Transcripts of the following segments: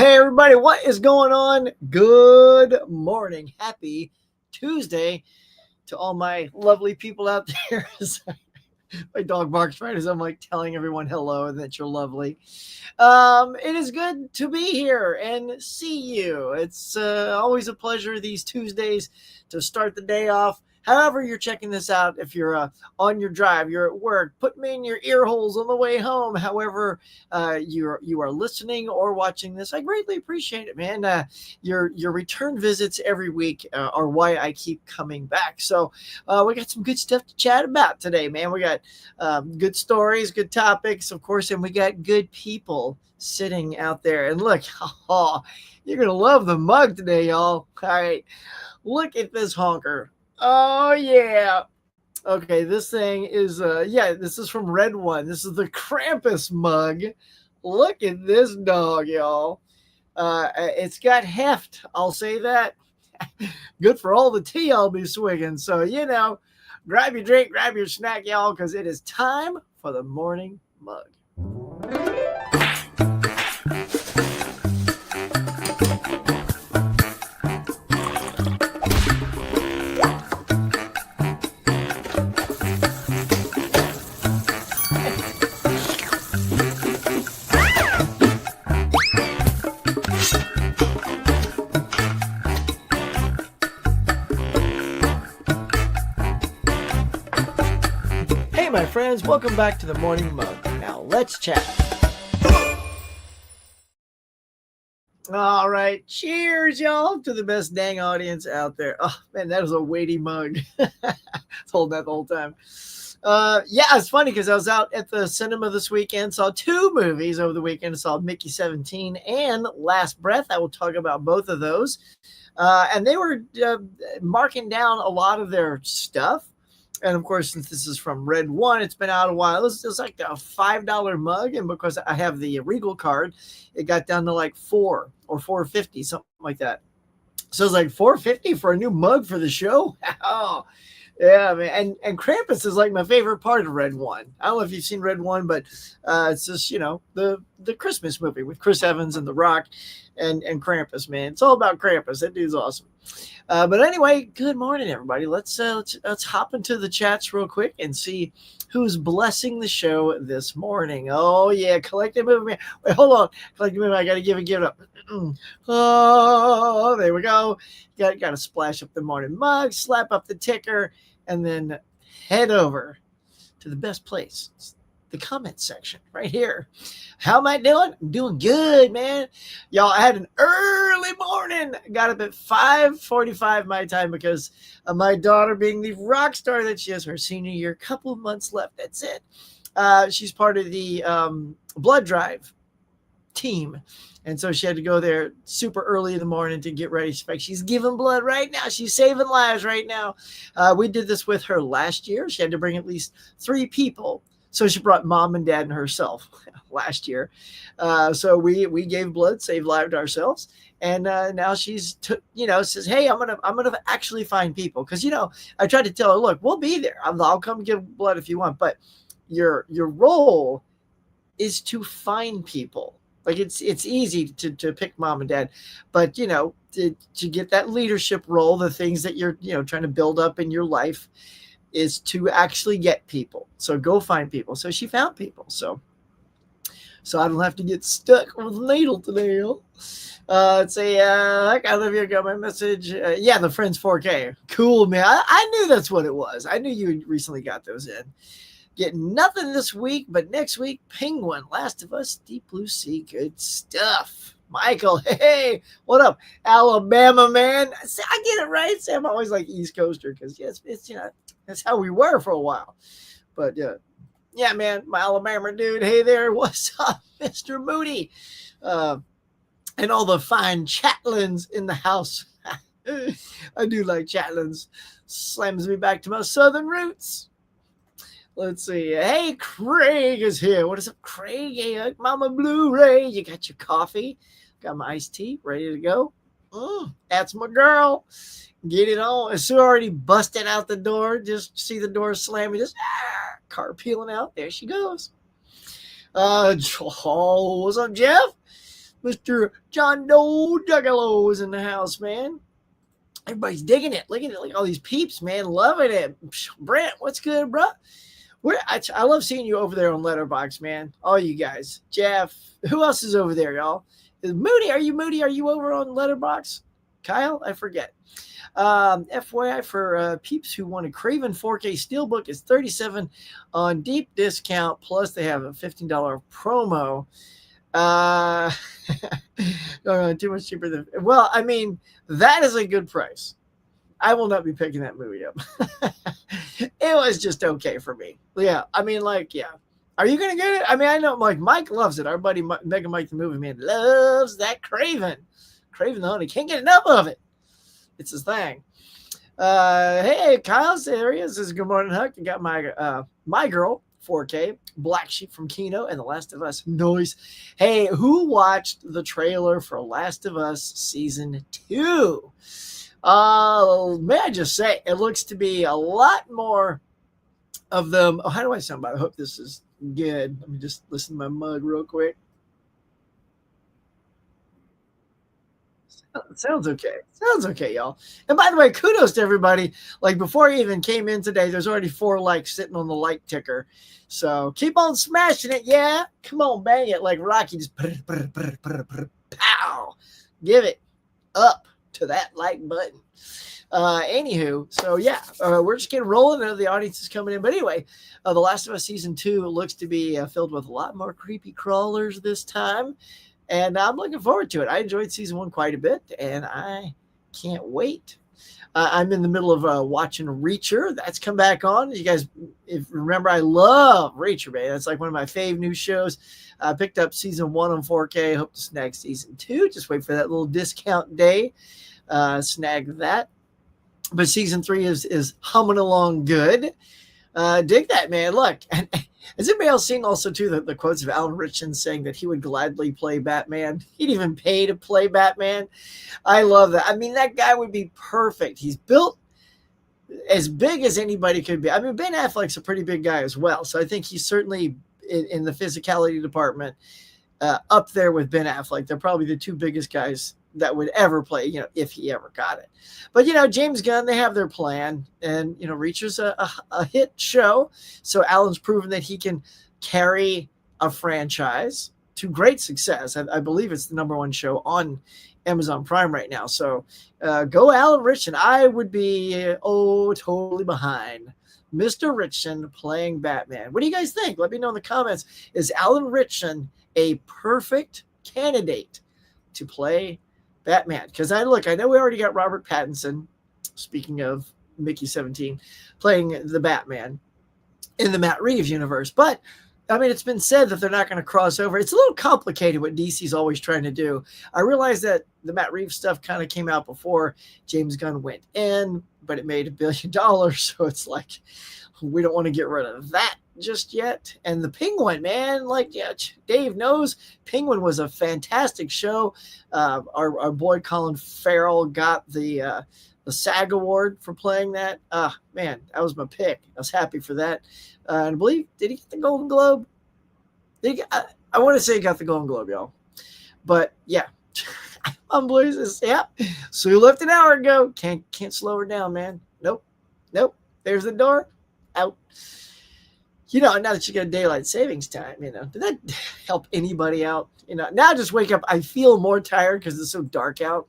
Hey, everybody, what is going on? Good morning. Happy Tuesday to all my lovely people out there. My dog barks right as I'm like telling everyone hello and that you're lovely. It is good to be here and see you. It's always a pleasure these Tuesdays to start the day off. However, you're checking this out, if you're on your drive, you're at work, put me in your ear holes on the way home. However, you are listening or watching this, I greatly appreciate it, man. Your return visits every week are why I keep coming back. So we got some good stuff to chat about today, man. We got good stories, good topics, of course, and we got good people sitting out there. And look, oh, you're gonna love the mug today, y'all. All right, look at this honker. Oh yeah. Okay, this thing is this is from Red One. This is the Krampus mug. Look at this dog, y'all. It's got heft, I'll say that. Good for all the tea I'll be swigging. So, grab your drink, grab your snack, y'all, because it is time for the morning mug. Hey, my friends, welcome back to the morning mug. Now, let's chat. All right, cheers, y'all, to the best dang audience out there. Oh, man, that was a weighty mug. Hold that the whole time. It's funny because I was out at the cinema this weekend, saw two movies over the weekend. I saw Mickey 17 and Last Breath. I will talk about both of those. And they were marking down a lot of their stuff. And of course, since this is from Red One, it's been out a while. It's like a $5 mug, and because I have the Regal card, it got down to like $4 or $4.50, something like that. So it's like $4.50 for a new mug for the show. Oh, yeah, man. And Krampus is like my favorite part of Red One. I don't know if you've seen Red One, but it's just the Christmas movie with Chris Evans and The Rock and Krampus, man. It's all about Krampus. That dude's awesome. But anyway, good morning, everybody. Let's hop into the chats real quick and see who's blessing the show this morning. Oh yeah, Collective Movement. Wait, hold on, Collective Movement. I got to give it up. Oh, there we go. Got to splash up the morning mug, slap up the ticker, and then head over to the best place. The comment section right here. How am I doing? I'm doing good, man. Y'all, I had an early morning. Got up at 5:45 my time because of my daughter being the rock star that she is, her senior year. Couple of months left. That's it. She's part of the blood drive team. And so she had to go there super early in the morning to get ready. She's giving blood right now. She's saving lives right now. We did this with her last year. She had to bring at least 3 people. So she brought mom and dad and herself last year. So we gave blood, saved lives to ourselves. And now she's, says, hey, I'm gonna actually find people. Because, I tried to tell her, look, we'll be there. I'll come give blood if you want. But your role is to find people. Like it's easy to pick mom and dad, but to get that leadership role, the things that you're trying to build up in your life is to actually get people. So go find people. So she found people. So I don't have to get stuck with a needle today. Let's say I got my message. The Friends 4K. Cool, man. I knew that's what it was. I knew you recently got those in. Getting nothing this week, but next week, Penguin, Last of Us, Deep Blue Sea, good stuff. Michael, hey, what up, Alabama man? I get it right. Sam, I'm always like East Coaster because it's that's how we were for a while. But yeah, man, my Alabama dude. Hey there, what's up, Mr. Moody, and all the fine chatlins in the house. I do like chatlins. Slams me back to my southern roots. Let's see. Hey, Craig is here. What is up, Craig? Hey, Mama Blu-ray. You got your coffee? Got my iced tea ready to go? That's my girl. Get it on. Sue already busted out the door. Just see the door slamming. Just car peeling out. There she goes. What's up, Jeff? Mr. John Doe Juggalo is in the house, man. Everybody's digging it. Look at it. Look at all these peeps, man. Loving it. Brent, what's good, bro? I love seeing you over there on Letterboxd, man. All you guys. Jeff. Who else is over there, y'all? Is Moody? Are you Moody? Are you over on Letterboxd? Kyle? I forget. FYI for peeps who want a Craven 4K Steelbook, it's $37 on deep discount. Plus, they have a $15 promo. Too much cheaper than. Well, I mean, that is a good price. I will not be picking that movie up. It was just okay for me. Yeah, I mean, like, yeah. Are you gonna get it? I mean, I know, like, Mike loves it. Our buddy Mega Mike the Movie Man loves that Craven. Craven the Honey. Can't get enough of it. It's his thing. Hey, Kyle, there he is. This is Good Morning Huck. You got my girl, 4K, Black Sheep from Kino, and The Last of Us. Noise. Hey, who watched the trailer for Last of Us Season 2? May I just say, it looks to be a lot more of them. Oh, how do I sound about it? I hope this is good. Let me just listen to my mug real quick. Sounds okay. Sounds okay, y'all. And by the way, kudos to everybody. Like, before I even came in today, there's already 4 likes sitting on the like ticker. So keep on smashing it, yeah? Come on, bang it like Rocky. Just pow. Give it up to that like button. Anywho, so yeah, we're just getting rolling. I know the audience is coming in. But anyway, The Last of Us Season 2 looks to be filled with a lot more creepy crawlers this time. And I'm looking forward to it. I enjoyed Season 1 quite a bit, and I can't wait. I'm in the middle of watching Reacher. That's come back on. You guys, if remember, I love Reacher, man. That's like one of my fave new shows. I picked up Season 1 on 4K. Hope to snag Season 2. Just wait for that little discount day. Snag that. But Season 3 is humming along good. Dig that, man. Look, and has anybody else seen also, too, the quotes of Alan Ritchson saying that he would gladly play Batman? He'd even pay to play Batman. I love that. I mean, that guy would be perfect. He's built as big as anybody could be. I mean, Ben Affleck's a pretty big guy as well. So I think he's certainly in the physicality department up there with Ben Affleck. They're probably the 2 biggest guys that would ever play, if he ever got it. But, James Gunn, they have their plan. And, Reacher's a hit show. So Alan's proven that he can carry a franchise to great success. I believe it's the #1 show on Amazon Prime right now. So go Alan Ritchson. I would be, totally behind Mr. Ritchson playing Batman. What do you guys think? Let me know in the comments. Is Alan Ritchson a perfect candidate to play Batman? Because I know we already got Robert Pattinson, speaking of Mickey 17, playing the Batman in the Matt Reeves universe. But, I mean, it's been said that they're not going to cross over. It's a little complicated what DC's always trying to do. I realize that the Matt Reeves stuff kind of came out before James Gunn went in, but it made $1 billion. So it's like, we don't want to get rid of that just yet. And the Penguin, man, Dave knows, Penguin was a fantastic show. Our boy Colin Farrell got the SAG award for playing that. Man, that was my pick. I was happy for that. And I believe, did he get the Golden Globe? I want to say he got the Golden Globe, y'all. But yeah, I'm Blues. Yeah, Sue left an hour ago. Can't slow her down, man. Nope. There's the door. Out. Now that you got daylight savings time, did that help anybody out? Now I just wake up, I feel more tired because it's so dark out.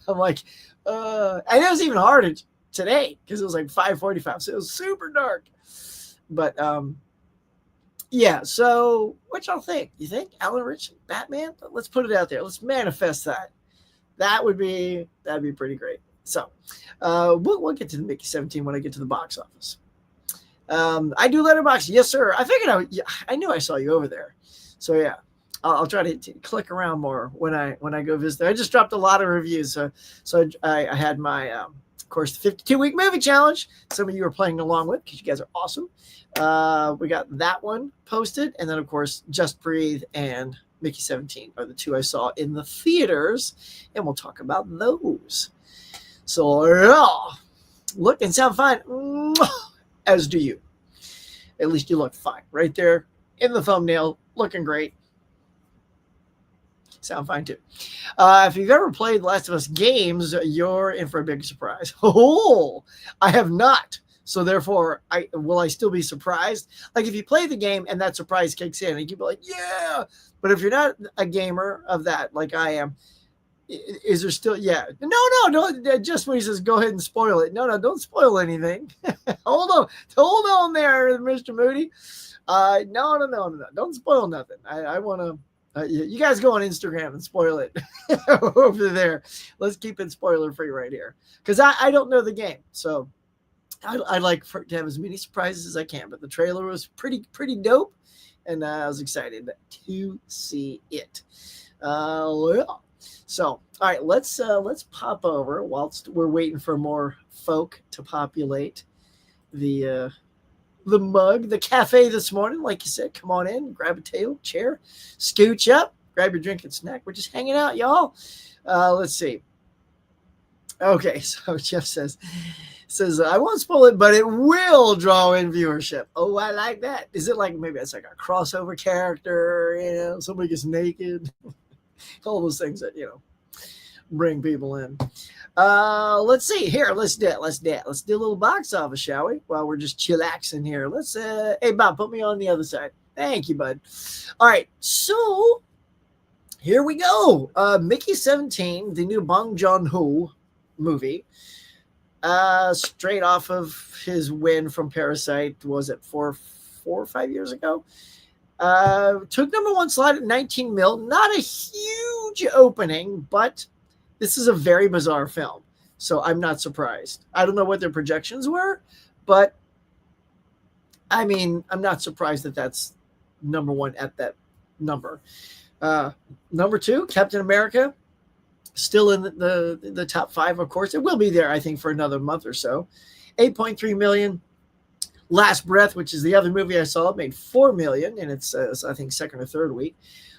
I'm like, and it was even harder today because it was like 5:45, so it was super dark. But yeah, so what y'all think? You think Alan Ritchson, Batman? Let's put it out there. Let's manifest that. That'd be pretty great. So we'll get to the Mickey 17 when I get to the box office. I do Letterboxd. Yes, sir. I figured I knew I saw you over there. So yeah, I'll try to click around more when I go visit. I just dropped a lot of reviews. So I had my, of course, the 52-week movie challenge. Some of you are playing along with because you guys are awesome. We got that one posted. And then, of course, Just Breathe and Mickey 17 are the 2 I saw in the theaters. And we'll talk about those. So yeah, look and sound fine. As do you. At least you look fine right there in the thumbnail, looking great. Sound fine too. If you've ever played Last of Us games, you're in for a big surprise. Oh, I have not. So therefore, will I still be surprised? Like if you play the game and that surprise kicks in, and you be like, yeah. But if you're not a gamer of that, like I am, is there still? Yeah. No. Just when he says, go ahead and spoil it. No, don't spoil anything. hold on there, Mr. Moody. No. Don't spoil nothing. I want to. You guys go on Instagram and spoil it over there. Let's keep it spoiler free right here because I don't know the game, so I like to have as many surprises as I can. But the trailer was pretty dope, and I was excited to see it. Well, so all right, let's pop over whilst we're waiting for more folk to populate the mug, the cafe this morning. Like you said, come on in, grab a table, chair, scooch up, grab your drink and snack. We're just hanging out, y'all. Let's see. Okay, so Jeff says, I won't spoil it, but it will draw in viewership. Oh, I like that. Is it like maybe it's like a crossover character? Somebody gets naked. All those things that bring people in. Let's see here. Let's do a little box office, shall we? While we're just chillaxing here. Let's hey Bob, put me on the other side. Thank you, bud. All right, so here we go. Mickey 17, the new Bong Joon-ho movie. Straight off of his win from Parasite, was it 4 or 5 years ago? Took number one slot at 19 mil. Not a huge opening, but this is a very bizarre film, so I'm not surprised. I don't know what their projections were, but I mean, I'm not surprised that that's number one at that number. Number two, Captain America, still in the top five, of course. It will be there, I think, for another month or so. 8.3 million. Last Breath, which is the other movie I saw, made 4 million in its, I think, second or third week.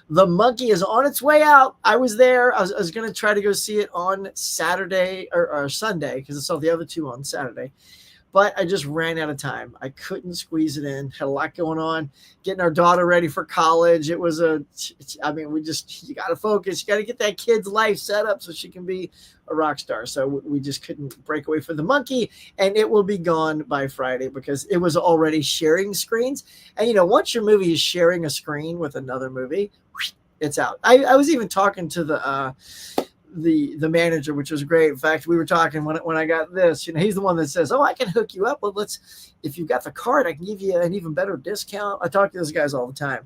The Monkey is on its way out. I was there. I was going to try to go see it on Saturday or Sunday because I saw the other two on Saturday. But I just ran out of time. I couldn't squeeze it in. Had a lot going on. Getting our daughter ready for college. It was you got to focus. You got to get that kid's life set up so she can be a rock star. So we just couldn't break away from The Monkey. And it will be gone by Friday because it was already sharing screens. And, once your movie is sharing a screen with another movie, it's out. I was even talking to the manager, which was great. In fact, we were talking when I got this, he's the one that says, I can hook you up. Well, if you've got the card, I can give you an even better discount. I talk to those guys all the time.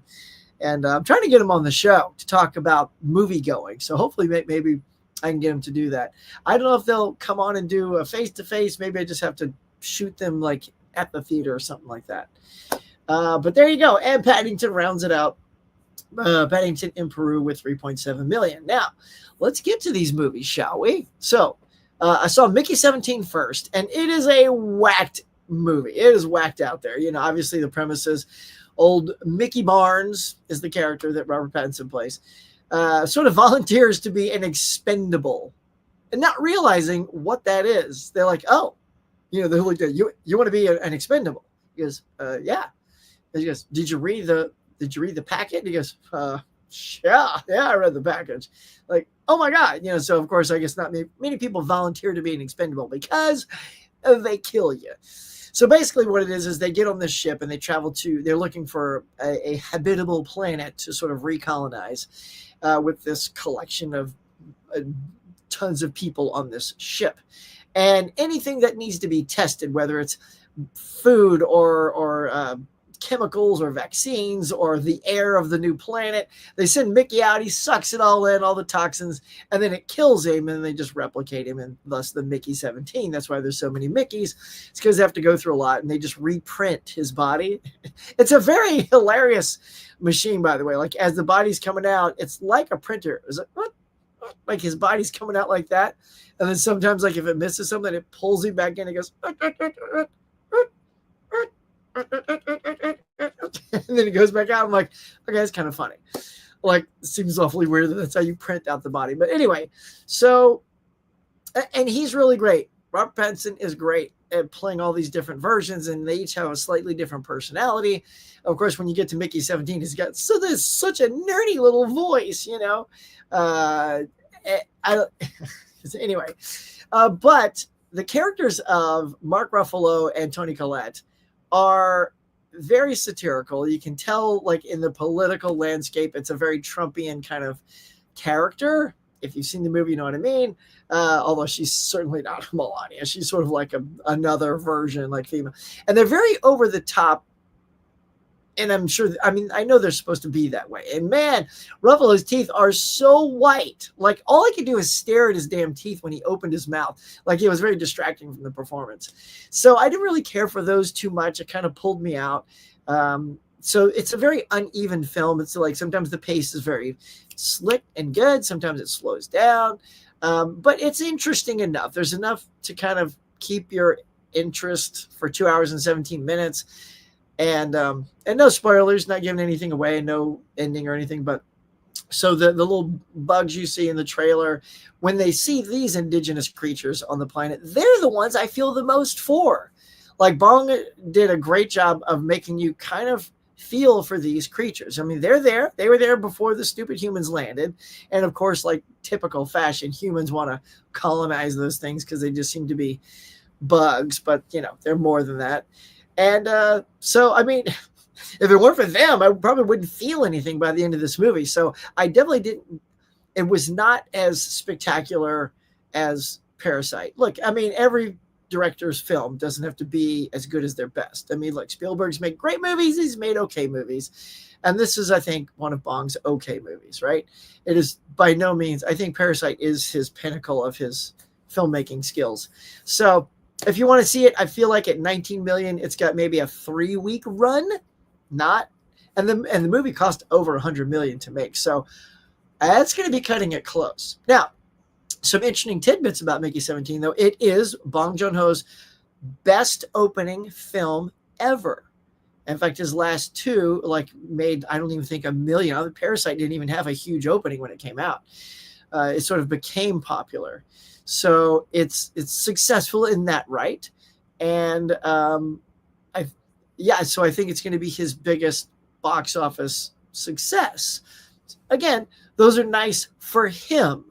And I'm trying to get him on the show to talk about movie going. So hopefully maybe I can get him to do that. I don't know if they'll come on and do a face-to-face. Maybe I just have to shoot them like at the theater or something like that. But there you go. And Paddington rounds it out. Paddington in Peru with 3.7 million. Now, let's get to these movies, shall we? So, I saw Mickey 17 first, and it is a whacked movie. It is whacked out there. Obviously the premise is old Mickey Barnes is the character that Robert Pattinson plays. Sort of volunteers to be an expendable and not realizing what that is. They're like, they're like, you want to be an expendable? He goes, yeah. He goes, did you read the packet? And he goes, yeah, I read the package. Like, oh my God. So of course, I guess not many people volunteer to be an expendable because they kill you. So basically what it is they get on this ship and they travel they're looking for a habitable planet to sort of recolonize with this collection of tons of people on this ship. And anything that needs to be tested, whether it's food or chemicals or vaccines or the air of the new planet, they send Mickey out. He sucks it all in, all the toxins, and then it kills him, and they just replicate him, and thus the Mickey 17. That's why there's so many Mickeys. It's because they have to go through a lot, and they just reprint his body. It's a very hilarious machine, by the way. Like, as the body's coming out, it's like a printer. It's like his body's coming out like that, and then sometimes, like, if it misses something, it pulls him back in. It goes, and then it goes back out. I'm like, okay, that's kind of funny. Like, seems awfully weird that that's how you print out the body. But anyway, so, and he's really great. Robert Pattinson is great. playing all these different versions, and they each have a slightly different personality. Of course, when you get to Mickey 17, he's got there's such a nerdy little voice, you know. Anyway, but the characters of Mark Ruffalo and Toni Collette are very satirical. You can tell, like, in the political landscape, it's a very Trumpian kind of character. If you've seen the movie, you know what I mean. Although she's certainly not Melania. She's sort of like another version, like female. And they're very over the top. And I'm sure, I mean, I know they're supposed to be that way. And man, Ruffalo's teeth are so white. Like, all I could do is stare at his damn teeth when he opened his mouth. Like, it was very distracting from the performance. So I didn't really care for those too much. It kind of pulled me out. So it's a very uneven film. It's like sometimes the pace is very slick and good. Sometimes it slows down. But it's interesting enough. There's enough to kind of keep your interest for 2 hours and 17 minutes. And no spoilers, not giving anything away, no ending or anything. But so the little bugs you see in the trailer, when they see these indigenous creatures on the planet, they're the ones I feel the most for. Like, Bong did a great job of making you kind of feel for these creatures. I mean, they're there. They were there before the stupid humans landed. And of course, like typical fashion, humans want to colonize those things because they just seem to be bugs. But, you know, they're more than that. And so, I mean, if it weren't for them, I probably wouldn't feel anything by the end of this movie. So I definitely didn't. It was not as spectacular as Parasite. Look, I mean, every director's film doesn't have to be as good as their best. I mean, look, Spielberg's made great movies. He's made okay movies. And this is, I think, one of Bong's okay movies, right? It is by no means, I think Parasite is his pinnacle of his filmmaking skills. So if you want to see it, I feel like at 19 million, it's got maybe a 3-week run, and the movie cost over 100 million to make. So that's going to be cutting it close. Now, some interesting tidbits about Mickey 17, though. It is Bong Joon-ho's best opening film ever. In fact, his last two made, I don't even think, $1 million. Parasite didn't even have a huge opening when it came out. It sort of became popular. So it's successful in that right. And so I think it's going to be his biggest box office success. Again, those are nice for him.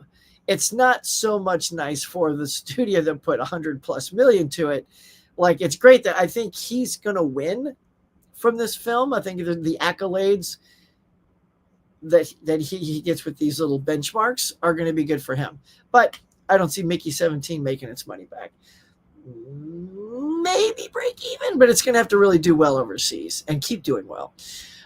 It's not so much nice for the studio that put 100+ million to it. Like, it's great that I think he's going to win from this film. I think the accolades that he gets with these little benchmarks are going to be good for him. But I don't see Mickey 17 making its money back. Maybe break even, but it's going to have to really do well overseas and keep doing well.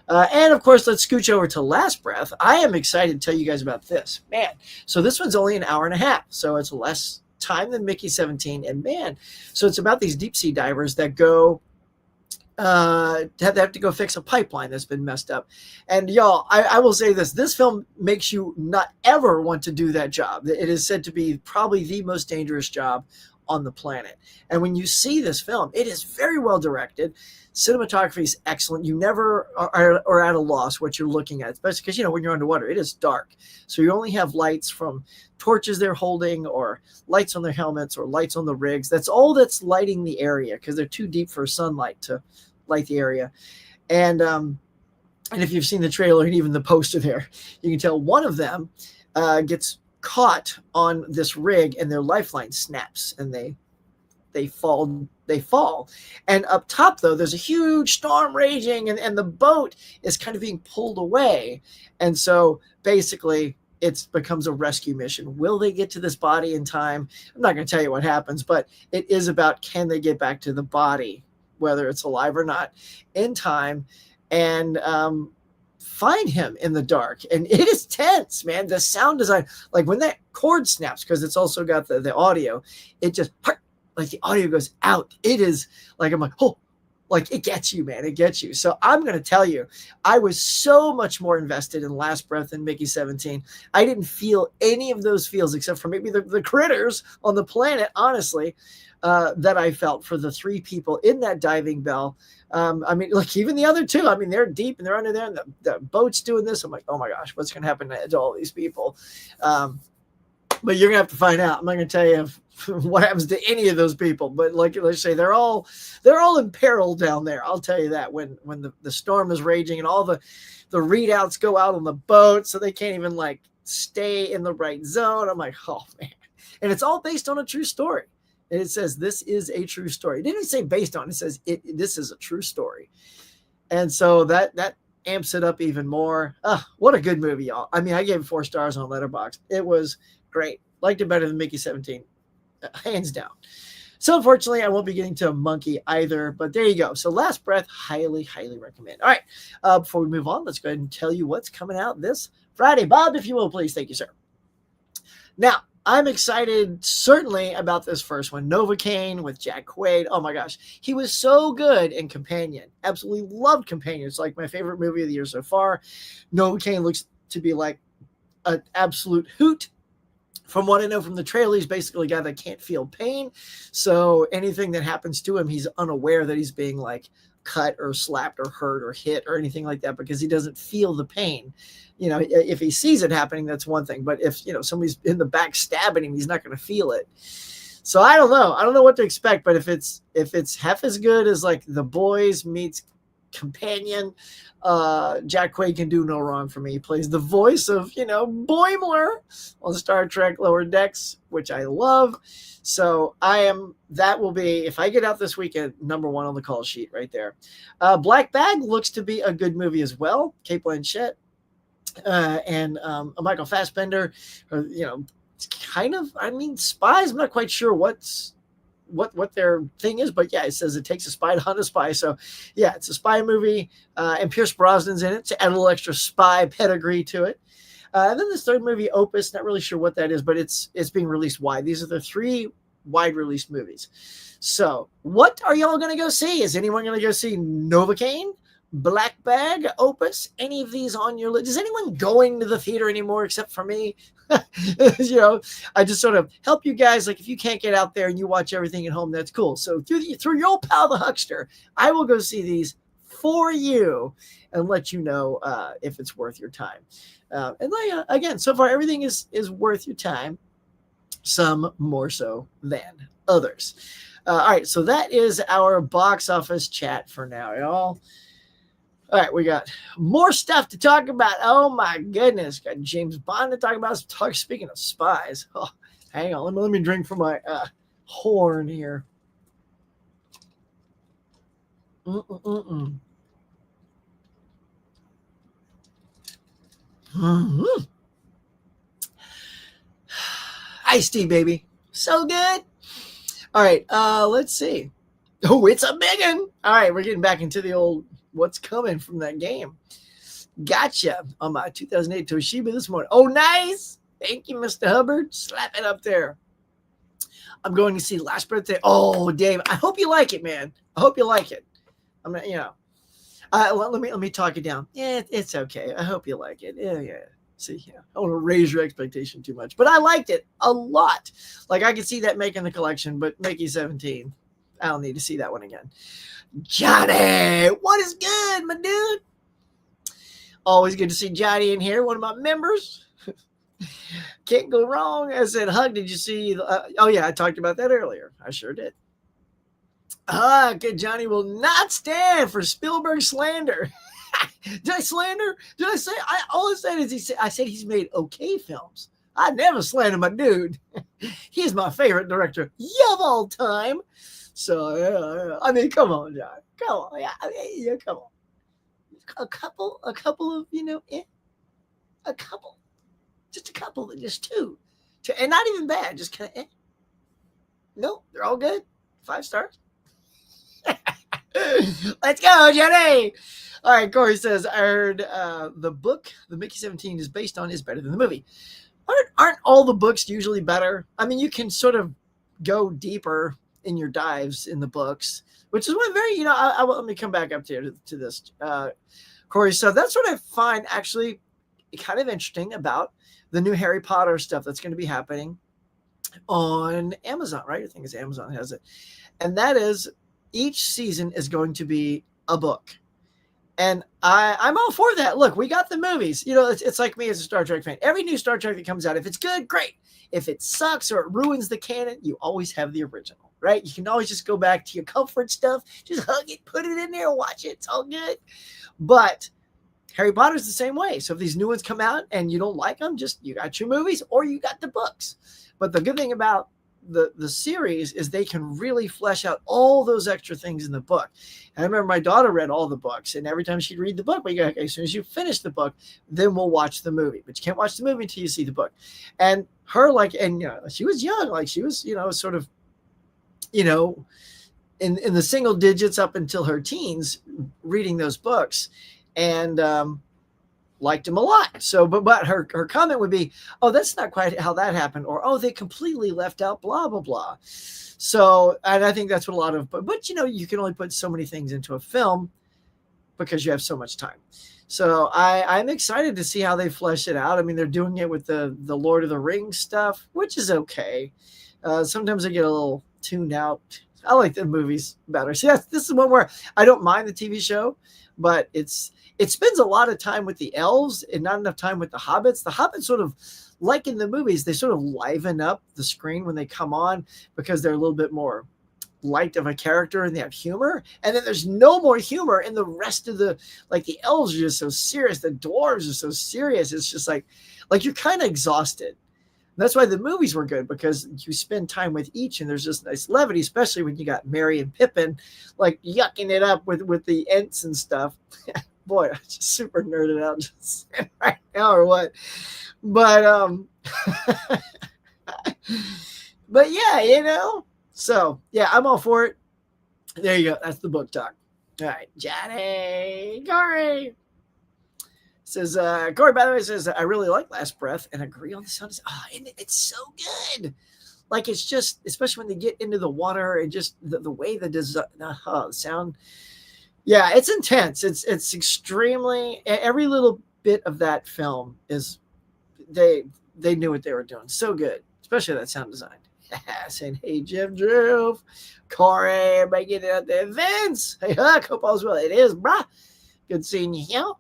And of course, let's scooch over to Last Breath. I am excited to tell you guys about this. Man, so this one's only an hour and a half, so it's less time than Mickey 17. And man, so it's about these deep sea divers that go have to go fix a pipeline that's been messed up. And y'all, I will say this film makes you not ever want to do that job. It is said to be probably the most dangerous job on the planet. And when you see this film, it is very well directed. Cinematography is excellent. You never are at a loss what you're looking at, especially because, you know, when you're underwater, it is dark. So you only have lights from torches they're holding, or lights on their helmets, or lights on the rigs. That's all that's lighting the area, because they're too deep for sunlight to light the area. And if you've seen the trailer and even the poster there, you can tell one of them gets caught on this rig and their lifeline snaps and they fall. And up top, though, there's a huge storm raging, and the boat is kind of being pulled away. And so basically it becomes a rescue mission. Will they get to this body in time? I'm not going to tell you what happens, but it is about, can they get back to the body, whether it's alive or not, in time, and find him in the dark. And it is tense, man. The sound design, like when that cord snaps, because it's also got the audio, it just, like the audio goes out. It is like, I'm like, oh, like it gets you, man. It gets you. So I'm going to tell you, I was so much more invested in Last Breath than Mickey 17. I didn't feel any of those feels, except for maybe the critters on the planet, honestly, that I felt for the three people in that diving bell. I mean, look, even the other two, I mean, they're deep and they're under there, and the boat's doing this. I'm like, oh my gosh, what's going to happen to all these people? But you're going to have to find out. I'm not going to tell you what happens to any of those people. But like let's say they're all in peril down there. I'll tell you that when the storm is raging and all the readouts go out on the boat, so they can't even like stay in the right zone. I'm like, oh man. And it's all based on a true story. And it says this is a true story. It didn't say based on, it says this is a true story. And so that amps it up even more. What a good movie, y'all. I mean, I gave it 4 stars on Letterboxd. It was great. Liked it better than Mickey 17. Hands down. So unfortunately, I won't be getting to Monkey either, but there you go. So Last Breath, highly, highly recommend. All right, before we move on, let's go ahead and tell you what's coming out this Friday. Bob, if you will, please. Thank you, sir. Now, I'm excited, certainly, about this first one, Novocaine with Jack Quaid. Oh my gosh, he was so good in Companion. Absolutely loved Companion. It's like my favorite movie of the year so far. Novocaine looks to be like an absolute hoot. From what I know from the trailer, he's basically a guy that can't feel pain. So anything that happens to him, he's unaware that he's being like cut or slapped or hurt or hit or anything like that because he doesn't feel the pain. You know, if he sees it happening, that's one thing. But if, you know, somebody's in the back stabbing him, he's not going to feel it. So I don't know. I don't know what to expect. But if it's half as good as like The Boys meets Companion, Jack Quaid can do no wrong for me. He plays the voice of, you know, Boimler on Star Trek Lower Decks, which I love. So that will be, if I get out this weekend, number 1 on the call sheet right there. Black Bag looks to be a good movie as well. Cate Blanchett and Michael Fassbender, you know, it's kind of, I mean, spies. I'm not quite sure what their thing is, but yeah, it says it takes a spy to hunt a spy. So yeah, it's a spy movie, and Pierce Brosnan's in it to add a little extra spy pedigree to it. And then this third movie, Opus, not really sure what that is, but it's being released wide. These are the 3 wide release movies. So what are y'all going to go see? Is anyone going to go see Novocaine, Black Bag, Opus, any of these on your list? Is anyone going to the theater anymore except for me? You know, I just sort of help you guys. Like if you can't get out there and you watch everything at home, that's cool. So through your old pal, the Huckster, I will go see these for you and let you know if it's worth your time. And again, so far everything is worth your time. Some more so than others. All right, so that is our box office chat for now, y'all. All right, we got more stuff to talk about. Oh my goodness, got James Bond to talk about. Speaking of spies, hang on, let me drink from my horn here. Mm-hmm. Iced tea, baby, so good. All right, let's see. Oh, it's a big one. All right, we're getting back into the old what's coming from that game. Gotcha on my 2008 Toshiba this morning. Oh, nice. Thank you, Mr. Hubbard. Slap it up there. I'm going to see Last Birthday. Oh, Dave, I hope you like it, man. I hope you like it. I'm not, you know. Let me talk it down. Yeah, it's okay. I hope you like it. Yeah. See, yeah, I don't want to raise your expectation too much, but I liked it a lot. Like I could see that making the collection, but Mickey 17, I don't need to see that one again. Johnny, what is good, my dude? Always good to see Johnny in here, one of my members. Can't go wrong. I said, Hug, did you see? Oh, yeah, I talked about that earlier. I sure did. Okay, Johnny will not stand for Spielberg slander. Did I slander? Did I say? All I said is I said he's made okay films. I never slandered my dude. He's my favorite director of all time. So, yeah. I mean, come on, John. Come on. Yeah, come on. A couple of, you know, a couple. Just a couple, just 2. And not even bad, just kind of, No, they're all good. 5 stars. Let's go, Johnny. All right, Corey says, I heard the book the Mickey 17 is based on is better than the movie. Aren't all the books usually better? I mean, you can sort of go deeper in your dives in the books, which is one very, you know, let me come back up to this, Corey. So that's what I find actually kind of interesting about the new Harry Potter stuff that's going to be happening on Amazon, right? I think it's Amazon has it. And that is each season is going to be a book. And I'm all for that. Look, we got the movies. It's like me as a Star Trek fan. Every new Star Trek that comes out, if it's good, great. If it sucks or it ruins the canon, you always have the original, right? You can always just go back to your comfort stuff, just hug it, put it in there, watch it. It's all good. But Harry Potter's the same way. So if these new ones come out and you don't like them, just you got your movies or you got the books. But the good thing about the series is they can really flesh out all those extra things in the book. And I remember my daughter read all the books, and every time she'd read the book, we go, okay, as soon as you finish the book, then we'll watch the movie. But you can't watch the movie until you see the book. And her, she was young, she was, sort of, in the single digits up until her teens, reading those books, and liked him a lot. So, but her comment would be, oh, that's not quite how that happened, or oh, they completely left out blah blah blah. So, and I think that's what a lot of, but you can only put so many things into a film because you have so much time. So I'm excited to see how they flesh it out. I mean, they're doing it with the Lord of the Rings stuff, which is okay. Sometimes I get a little tuned out. I like the movies better. See, this is one where I don't mind the TV show, but it spends a lot of time with the elves and not enough time with the hobbits. The hobbits sort of, like in the movies, they sort of liven up the screen when they come on because they're a little bit more light of a character and they have humor. And then there's no more humor in the rest of the elves are just so serious. The dwarves are so serious. It's just like you're kind of exhausted. That's why the movies were good, because you spend time with each and there's just nice levity, especially when you got Merry and Pippin yucking it up with the Ents and stuff. Boy, I'm just super nerded out just right now or what. But but yeah, so yeah, I'm all for it. There you go. That's the book talk. All right, Johnny Corey says, Corey, by the way, says, I really like Last Breath and agree on the sound. It's so good. It's just, especially when they get into the water and just the way the sound. Yeah, it's intense. It's extremely, every little bit of that film is, they knew what they were doing. So good, especially that sound design. Saying, hey, Jeff Drove, Corey, everybody get it out there. Vince, hey, Huck, hope all's well. It is, brah. Good seeing you here.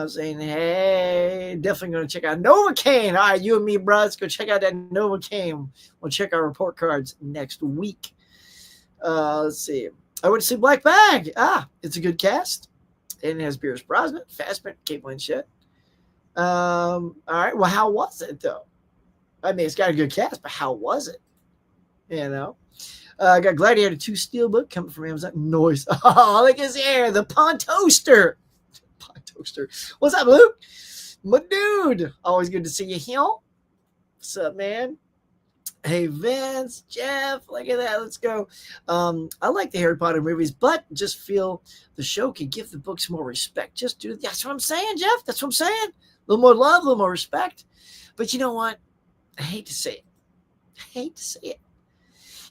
Saying, hey, definitely going to check out Novocaine. All right, you and me, bro, let's go check out that Novocaine. We'll check our report cards next week. Let's see. I went to see Black Bag. It's a good cast. And it has Pierce Brosnan, Fassbender, Kate Blanchett. All right, well, how was it, though? I mean, it's got a good cast, but how was it? I got Gladiator 2 Steelbook coming from Amazon. Noise. Oh, look at his hair. The Pontoaster. What's up, Luke? My dude. Always good to see you here. What's up, man? Hey, Vince, Jeff, look at that. Let's go. I like the Harry Potter movies, but just feel the show could give the books more respect. That's what I'm saying, Jeff. That's what I'm saying. A little more love, a little more respect. But you know what? I hate to say it.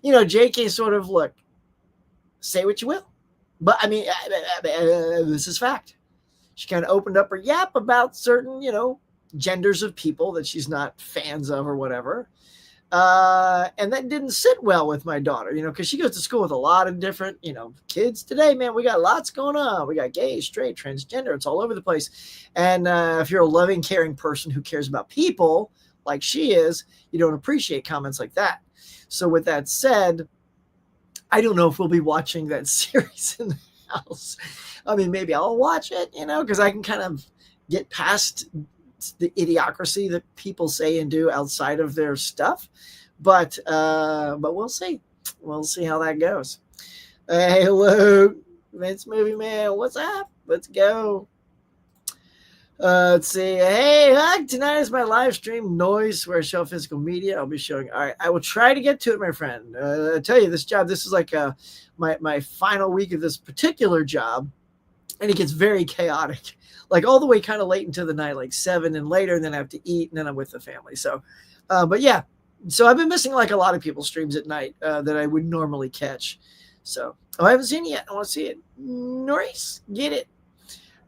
JK sort of, look, say what you will. But, I mean, this is fact. She kind of opened up her yap about certain, genders of people that she's not fans of or whatever. And that didn't sit well with my daughter, because she goes to school with a lot of different, kids today, man. We got lots going on. We got gay, straight, transgender. It's all over the place. And if you're a loving, caring person who cares about people like she is, you don't appreciate comments like that. So with that said, I don't know if we'll be watching that series in the house. I mean, maybe I'll watch it, because I can kind of get past the idiocracy that people say and do outside of their stuff. But we'll see. We'll see how that goes. Hey, Luke, Vince Movie Man, what's up? Let's go. Let's see. Hey, Huck, tonight is my live stream Noise, where I show physical media. I'll be showing. All right, I will try to get to it, my friend. I tell you, this job, this is like my final week of this particular job, and it gets very chaotic. All the way kind of late into the night, 7 and later, and then I have to eat, and then I'm with the family. So, but yeah, so I've been missing a lot of people's streams at night that I would normally catch. So, I haven't seen it yet. I want to see it. Norris, get it.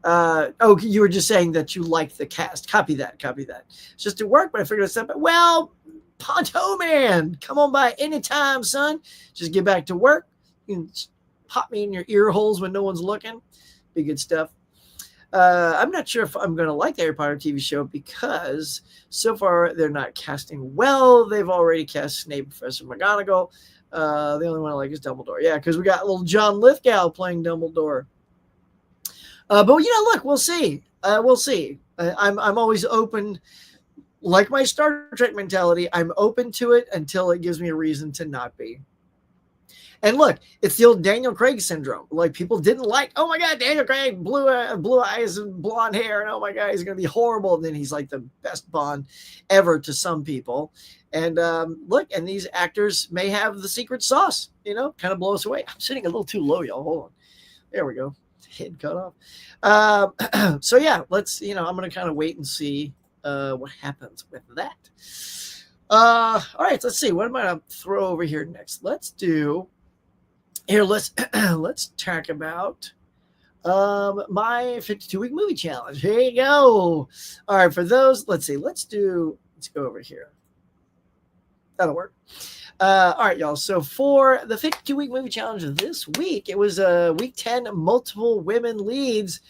You were just saying that you liked the cast. Copy that. It's just at work, but I figured it's up. Well, Ponto Man, come on by anytime, son. Just get back to work. You can pop me in your ear holes when no one's looking. Be good stuff. I'm not sure if I'm going to like the Harry Potter TV show because so far they're not casting well. They've already cast Snape, Professor McGonagall. The only one I like is Dumbledore. Yeah, because we got little John Lithgow playing Dumbledore. But look, we'll see. We'll see. I'm always open. Like my Star Trek mentality, I'm open to it until it gives me a reason to not be. And look, it's the old Daniel Craig syndrome. Like people didn't like, oh my God, Daniel Craig, blue eyes and blonde hair, and oh my God, he's going to be horrible. And then he's like the best Bond ever to some people. And look, and these actors may have the secret sauce, kind of blow us away. I'm sitting a little too low, y'all. Hold on. There we go. Head cut off. So yeah, let's, I'm going to kind of wait and see what happens with that. All right, let's see. What am I going to throw over here next? Let's talk about my 52-week movie challenge. Here you go. All right, for those, let's go over here. That'll work. All right, y'all. So for the 52-week movie challenge this week, it was week 10, multiple women leads.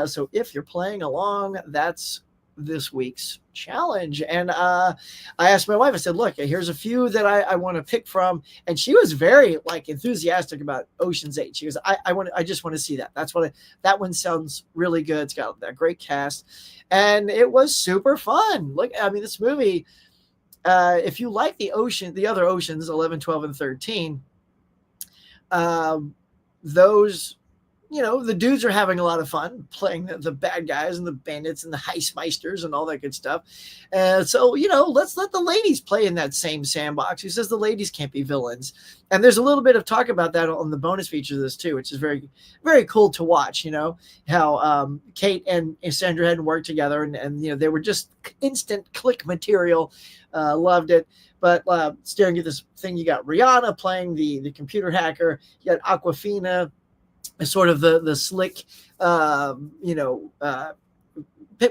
So if you're playing along, that's this week's challenge. And I asked my wife, I said, look, here's a few that I want to pick from. And she was very enthusiastic about Ocean's 8. She goes, I just want to see that. That one sounds really good. It's got that great cast. And it was super fun. Look, I mean, this movie, if you like the other Oceans, 11, 12, and 13, those, the dudes are having a lot of fun playing the bad guys and the bandits and the heistmeisters and all that good stuff. So, let's let the ladies play in that same sandbox. Who says the ladies can't be villains? And there's a little bit of talk about that on the bonus feature of this too, which is very, very cool to watch, how Kate and Sandra hadn't worked together and they were just instant click material. Loved it. But staring at this thing, you got Rihanna playing the computer hacker. You got Awkwafina, sort of the slick,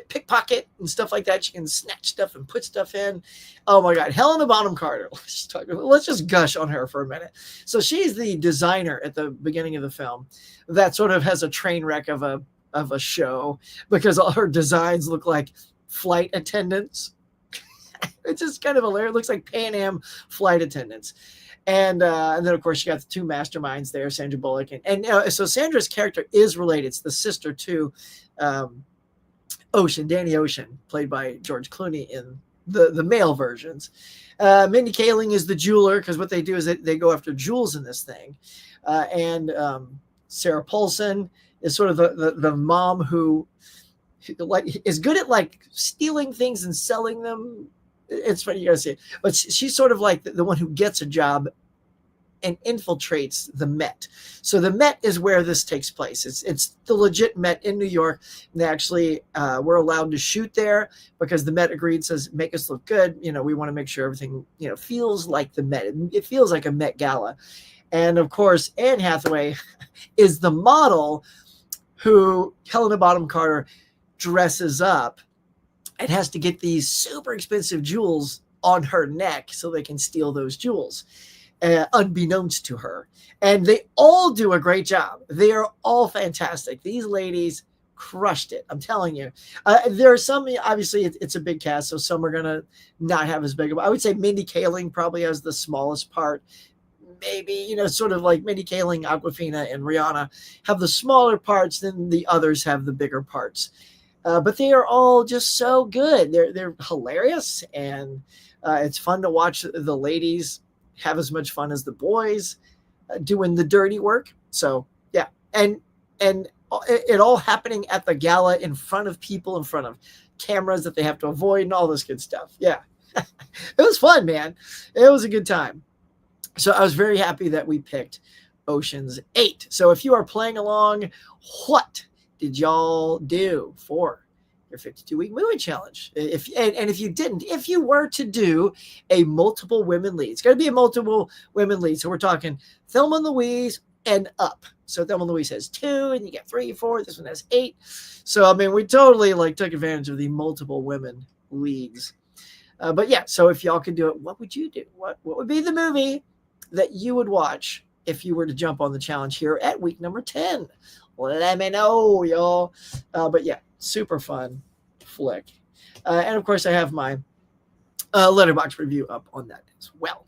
pickpocket and stuff like that. She can snatch stuff and put stuff in. Oh my God, Helena Bonham Carter. Let's just gush on her for a minute. So she's the designer at the beginning of the film that sort of has a train wreck of a show because all her designs look like flight attendants. It's just kind of hilarious. It looks like Pan Am flight attendants. And then, of course, you got the two masterminds there, Sandra Bullock. And so Sandra's character is related. It's the sister to Ocean, Danny Ocean, played by George Clooney in the male versions. Mindy Kaling is the jeweler because what they do is they go after jewels in this thing. And Sarah Paulson is sort of the mom who is good at stealing things and selling them. It's funny, you gotta see it. But she's sort of like the one who gets a job and infiltrates the Met. So the Met is where this takes place. It's the legit Met in New York. And they actually were allowed to shoot there because the Met agreed, says, make us look good. We want to make sure everything, feels like the Met. It feels like a Met Gala. And of course, Anne Hathaway is the model who Helena Bonham Carter dresses up and has to get these super expensive jewels on her neck so they can steal those jewels, unbeknownst to her. And they all do a great job. They are all fantastic. These ladies crushed it. I'm telling you. There are some, obviously it's a big cast, so some are going to not have as big of, I would say Mindy Kaling probably has the smallest part. Maybe, sort of like Mindy Kaling, Awkwafina, and Rihanna have the smaller parts, then the others have the bigger parts. But they are all just so good. They're hilarious, and it's fun to watch the ladies have as much fun as the boys doing the dirty work. So yeah, and it all happening at the gala in front of people, in front of cameras that they have to avoid, and all this good stuff. Yeah, it was fun, man. It was a good time. So I was very happy that we picked Ocean's 8. So if you are playing along, what did y'all do for your 52-week movie challenge? If you didn't, if you were to do a multiple women lead, it's got to be a multiple women lead. So we're talking Thelma and Louise and up. So Thelma and Louise has 2, and you get 3, 4. This one has 8. So I mean, we totally took advantage of the multiple women leads. But yeah, so if y'all could do it, what would you do? What would be the movie that you would watch if you were to jump on the challenge here at week number 10? let me know, y'all. But yeah, super fun flick. And of course, I have my letterbox review up on that as well.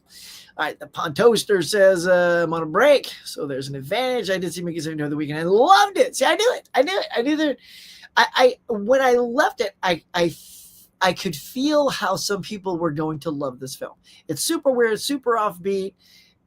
All right, the Pontoaster says I'm on a break, so there's an advantage. I did see Mickey's Every Day of the Weekend. I loved it. See, I knew it. I knew it. I knew that. I when I left it, I could feel how some people were going to love this film. It's super weird, super offbeat,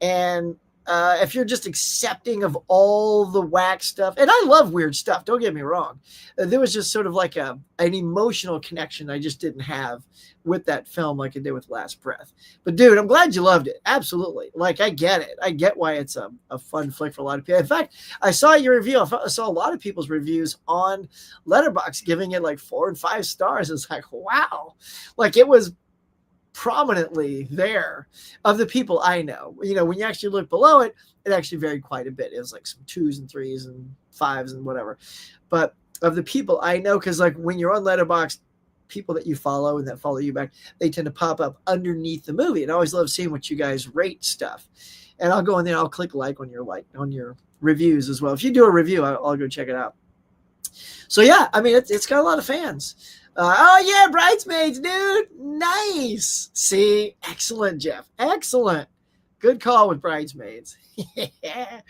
and if you're just accepting of all the whack stuff, and I love weird stuff, don't get me wrong, there was just sort of like an emotional connection I just didn't have with that film like I did with Last Breath. But dude, I'm glad you loved it. Absolutely. Like, I get it. I get why it's a fun flick for a lot of people. In fact, I saw your review. I saw a lot of people's reviews on Letterboxd giving it like 4 and 5 stars. It's like, wow. Like, it was prominently there of the people I know. You know, when you actually look below it, it actually varied quite a bit. It was like some 2s and 3s and 5s and whatever. But of the people I know, because like when you're on Letterboxd, people that you follow and that follow you back, they tend to pop up underneath the movie. And I always love seeing what you guys rate stuff. And I'll go in there, I'll click like on your reviews as well. If you do a review, I'll go check it out. So yeah, I mean, it's got a lot of fans. Oh yeah, Bridesmaids, dude. Nice. See, excellent, Jeff. Excellent. Good call with Bridesmaids. Yeah.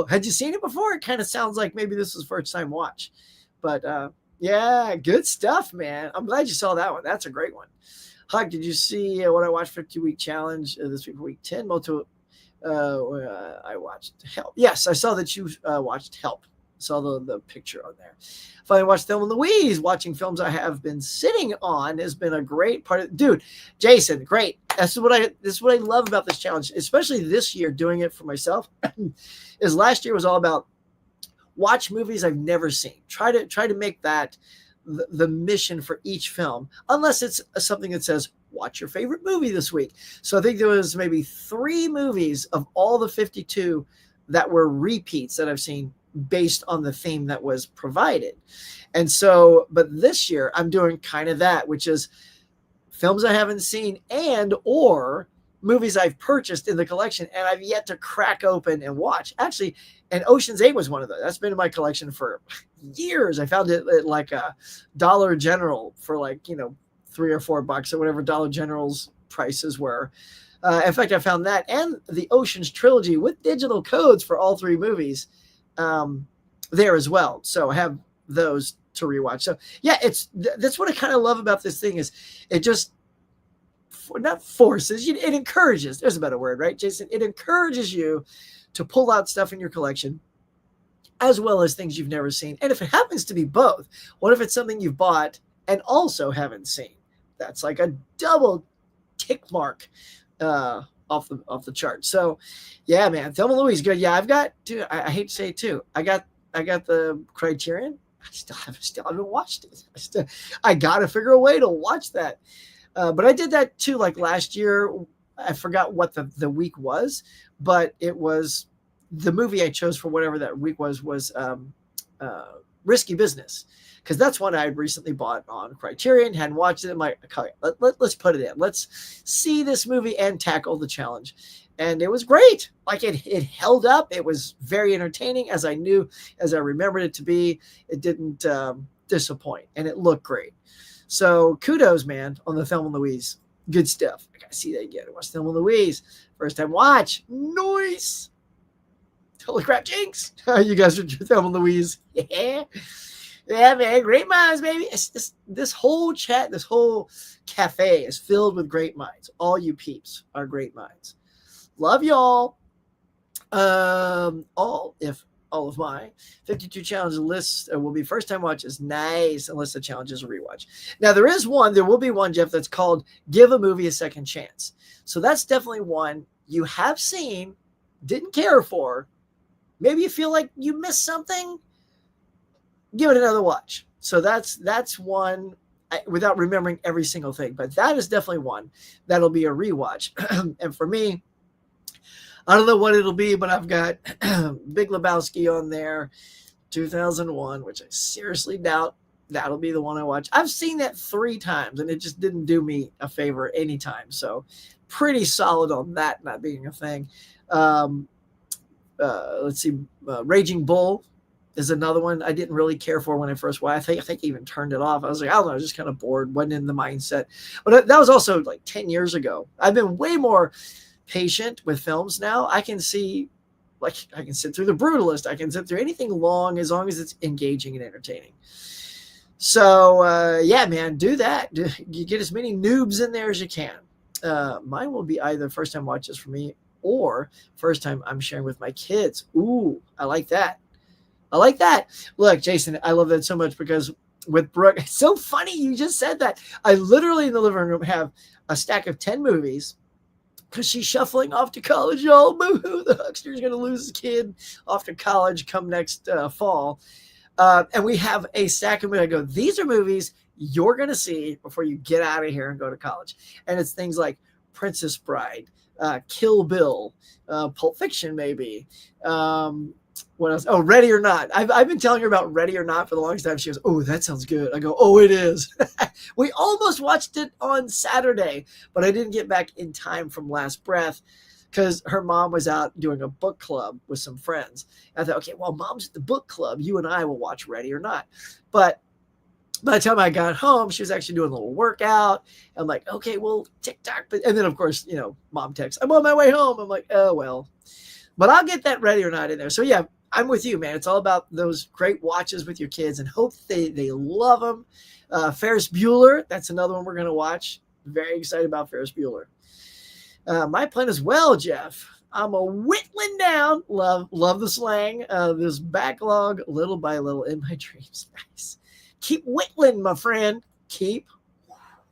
Had you seen it before? It kind of sounds like maybe this was first time watch. But yeah, good stuff, man. I'm glad you saw that one. That's a great one. Huck, did you see what I watched 50-week challenge this week for week 10? I watched Help. Yes, I saw that you watched Help. Saw the picture on there. Finally watched Thelma and Louise. Watching films I have been sitting on has been a great part of. Dude, Jason, great. This is what I love about this challenge, especially this year doing it for myself. Is last year was all about watch movies I've never seen. Try to make that the mission for each film, unless it's something that says watch your favorite movie this week. So I think there was maybe 3 movies of all the 52 that were repeats that I've seen based on the theme that was provided. And so, but this year I'm doing kind of that, which is films I haven't seen and or movies I've purchased in the collection and I've yet to crack open and watch. Actually, and Ocean's 8 was one of those. That's been in my collection for years. I found it at like a Dollar General for like, $3 or $4 or whatever Dollar General's prices were. In fact, I found that and the Ocean's trilogy with digital codes for all 3 movies there as well. So I have those to rewatch. So yeah, that's what I kind of love about this thing is it just not forces you, it encourages. There's a better word, right, Jason? It encourages you to pull out stuff in your collection as well as things you've never seen. And if it happens to be both, what if it's something you've bought and also haven't seen? That's like a double tick mark off the chart. So yeah, man, Thelma and Louise good. Yeah, I've got I hate to say it too. I got the Criterion. I still haven't watched it. I gotta figure a way to watch that. But I did that too, like last year. I forgot what the week was, but it was the movie I chose for whatever that week was Risky Business. Because that's one I had recently bought on Criterion, hadn't watched it. I'm like, okay, let's put it in. Let's see this movie and tackle the challenge. And it was great. Like it held up. It was very entertaining as I remembered it to be. It didn't disappoint and it looked great. So kudos, man, on the Thelma and Louise. Good stuff. I gotta see that again. Watch Thelma and Louise. First time watch. Nice. Holy crap, Jinx. You guys are Thelma and Louise. Yeah. Yeah, man, great minds, baby. This whole chat, this whole cafe is filled with great minds. All you peeps are great minds. Love y'all. All of my 52 challenge lists will be first time watches. Nice, unless the challenge is a rewatch. Now there will be one, Jeff, that's called Give a Movie a Second Chance. So that's definitely one you have seen, didn't care for. Maybe you feel like you missed something. Give it another watch. So that's one without remembering every single thing, but that is definitely one that'll be a rewatch. And for me, I don't know what it'll be, but I've got Big Lebowski on there, 2001, which I seriously doubt that'll be the one I watch. I've seen that 3 times and it just didn't do me a favor anytime. So pretty solid on that not being a thing. Let's see, Raging Bull. is another one I didn't really care for when I first watched. I think I even turned it off. I was like, I don't know, just kind of bored, wasn't in the mindset. But that was also like 10 years ago. I've been way more patient with films now. I can see, like, I can sit through The Brutalist. I can sit through anything long as it's engaging and entertaining. So, yeah, man, do that. You get as many noobs in there as you can. Mine will be either first time watches for me or first time I'm sharing with my kids. Ooh, I like that. I like that. Look, Jason, I love that so much because with Brooke, it's so funny you just said that. I literally in the living room have a stack of 10 movies because she's shuffling off to college. Oh, boo-hoo, the huckster's going to lose his kid off to college come next fall. And we have a stack of movies. I go, these are movies you're going to see before you get out of here and go to college. And it's things like Princess Bride, Kill Bill, Pulp Fiction, maybe. What else? Oh, Ready or Not. I've been telling her about Ready or Not for the longest time. She goes, oh, that sounds good. I go, oh, it is. We almost watched it on Saturday, but I didn't get back in time from last breath because her mom was out doing a book club with some friends. I thought, okay, well, mom's at the book club. You and I will watch Ready or Not. But by the time I got home, she was actually doing a little workout. I'm like, okay, well, TikTok. And then, of course, mom texts, I'm on my way home. I'm like, oh, well. But I'll get that Ready or Not in there. So, yeah, I'm with you, man. It's all about those great watches with your kids and hope they love them. Ferris Bueller, that's another one we're going to watch. Very excited about Ferris Bueller. My plan as well, Jeff. I'm a whittling down. Love the slang. This backlog little by little in my dreams. Nice. Keep whittling, my friend. Keep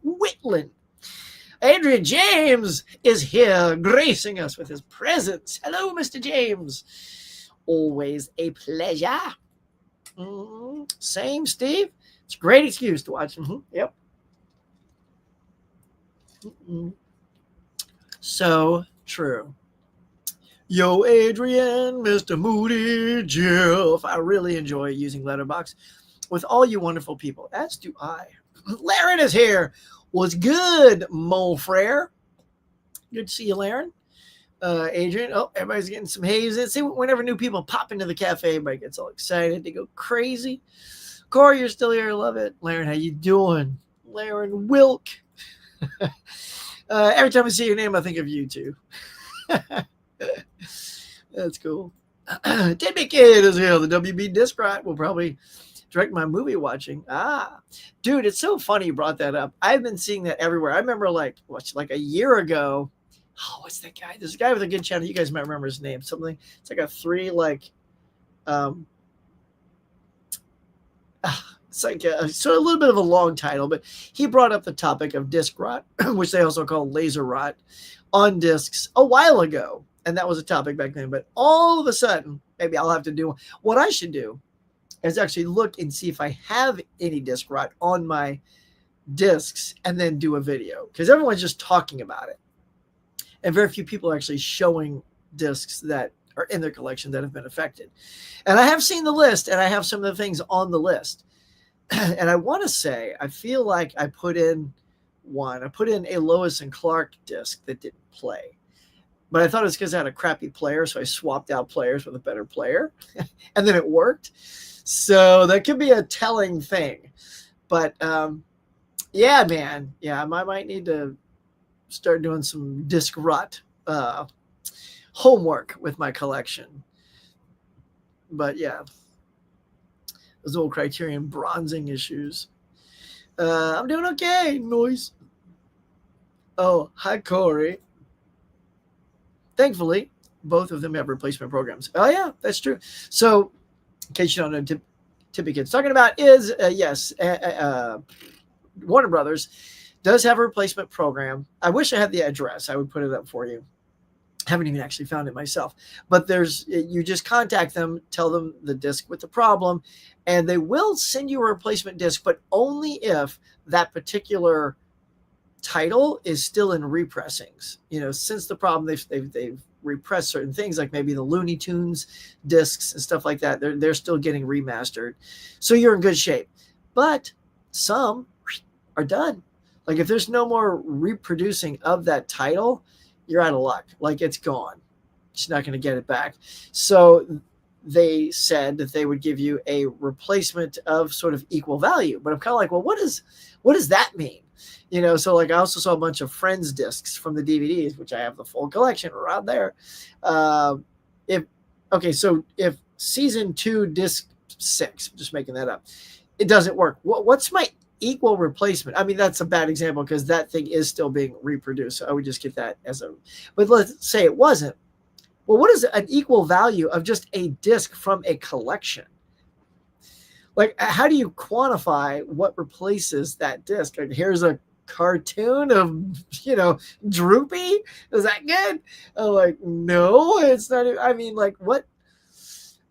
whittling. Adrian James is here gracing us with his presence. Hello, Mr. James. Always a pleasure. Same, Steve. It's a great excuse to watch. Yep. So true. Yo, Adrian, Mr. Moody, Jeff. I really enjoy using Letterboxd with all you wonderful people, as do I. Laren is here. What's good, mon frere? Good to see you, Laren. Adrian, everybody's getting some haze in. See, whenever new people pop into the cafe, everybody gets all excited. They go crazy. Corey, you're still here. I love it. Laren, how you doing? Laren Wilk. Every time I see your name, I think of you too. That's cool. Tidbit Kid is here. The WB Disc Rot will probably direct my movie watching. Dude, it's so funny you brought that up. I've been seeing that everywhere. I remember like a year ago. Oh, what's that guy? There's a guy with a good channel. You guys might remember his name. Something. It's like a three it's like so a little bit of a long title, but he brought up the topic of disc rot, which they also call laser rot, on discs a while ago. And that was a topic back then. But all of a sudden, maybe I'll have to do what I should do is actually look and see if I have any disc rot on my discs and then do a video, because everyone's just talking about it. And very few people are actually showing discs that are in their collection that have been affected. And I have seen the list, and I have some of the things on the list. And I want to say, I feel like I put in a Lois and Clark disc that didn't play. But I thought it was because I had a crappy player, so I swapped out players with a better player. And then it worked. So that could be a telling thing. But, yeah, man. Yeah, I might need to start doing some disc rot homework with my collection. But, yeah. Those old Criterion bronzing issues. I'm doing okay, noise. Oh, hi, Corey. Thankfully, both of them have replacement programs. Oh, yeah, that's true. So, in case you don't know, Tidbit Kid's talking about is, yes, Warner Brothers does have a replacement program. I wish I had the address. I would put it up for you. Haven't even actually found it myself. But you just contact them, tell them the disc with the problem, and they will send you a replacement disc, but only if that particular title is still in repressings. Since the problem, they've repressed certain things, like maybe the Looney Tunes discs and stuff like that. They're still getting remastered. So you're in good shape. But some are done. Like if there's no more reproducing of that title, you're out of luck. Like it's gone. She's not going to get it back. So they said that they would give you a replacement of sort of equal value. But I'm kind of like, well, what does that mean? So like I also saw a bunch of Friends discs from the DVDs, which I have the full collection around there. If so if season 2, disc 6, I'm just making that up, it doesn't work. What's my equal replacement? I mean, that's a bad example because that thing is still being reproduced. So I would just get that as a, but let's say it wasn't. Well, what is an equal value of just a disc from a collection? Like, how do you quantify what replaces that disc? Like, here's a cartoon of, Droopy. Is that good? I'm like, no, it's not. I mean, like, what?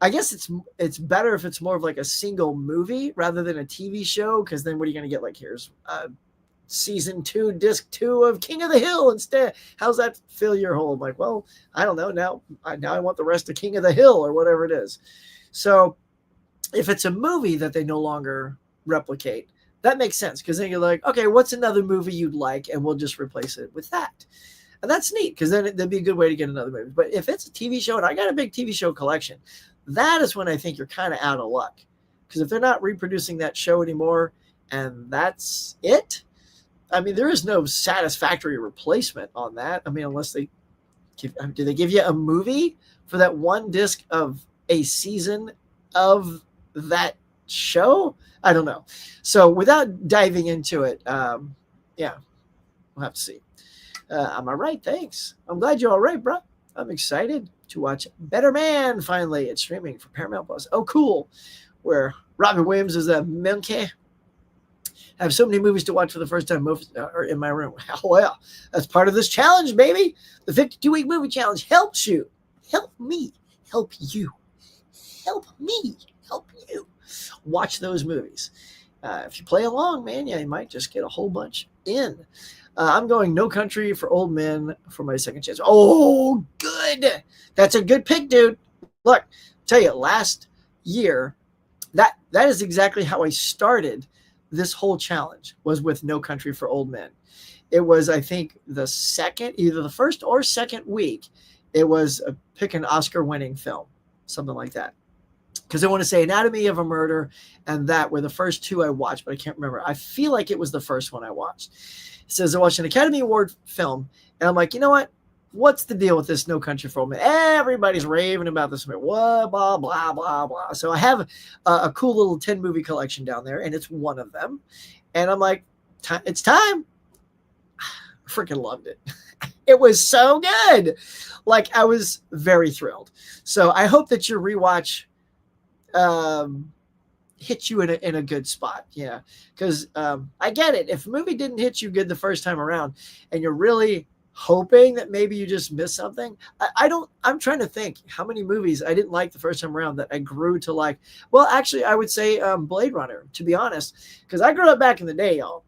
I guess it's better if it's more of like a single movie rather than a TV show, because then what are you going to get? Like, here's season 2, disc 2 of King of the Hill instead. How's that fill your hole? I'm like, well, I don't know. Now I want the rest of King of the Hill or whatever it is. So if it's a movie that they no longer replicate, that makes sense, because then you're like, okay, what's another movie you'd like? And we'll just replace it with that. And that's neat, because then that'd be a good way to get another movie. But if it's a TV show, and I got a big TV show collection, that is when I think you're kind of out of luck. Because if they're not reproducing that show anymore and that's it, I mean, there is no satisfactory replacement on that. I mean, unless do they give you a movie for that one disc of a season of that show? I don't know. So without diving into it, we'll have to see. I'm all right. Thanks. I'm glad you're all right, bro. I'm excited to watch Better Man finally. It's streaming for Paramount Plus. Oh, cool. Where Robin Williams is a monkey. I have so many movies to watch for the first time in my room. Well, that's part of this challenge, baby. The 52-week movie challenge helps you. Help me. Help you. Help me. Help you. Watch those movies. If you play along, man, you might just get a whole bunch in. I'm going No Country for Old Men for my second chance. Oh, good. That's a good pick, dude. Look, I'll tell you, last year, that is exactly how I started this whole challenge, was with No Country for Old Men. It was, I think, either the first or second week, it was pick an Oscar-winning film, something like that. Because I want to say Anatomy of a Murder and that were the first two I watched, but I can't remember. I feel like it was the first one I watched. It says I watched an Academy Award film, and I'm like, you know what? What's the deal with this No Country for Old Men? Everybody's raving about this movie. What, blah, blah, blah, blah. So I have a cool little 10-movie collection down there, and it's one of them. And I'm like, it's time. I freaking loved it. It was so good. Like, I was very thrilled. So I hope that your rewatch hit you in a good spot. Yeah. Because I get it. If a movie didn't hit you good the first time around and you're really hoping that maybe you just missed something, I'm trying to think how many movies I didn't like the first time around that I grew to like. Well, actually, I would say Blade Runner, to be honest, because I grew up back in the day, y'all.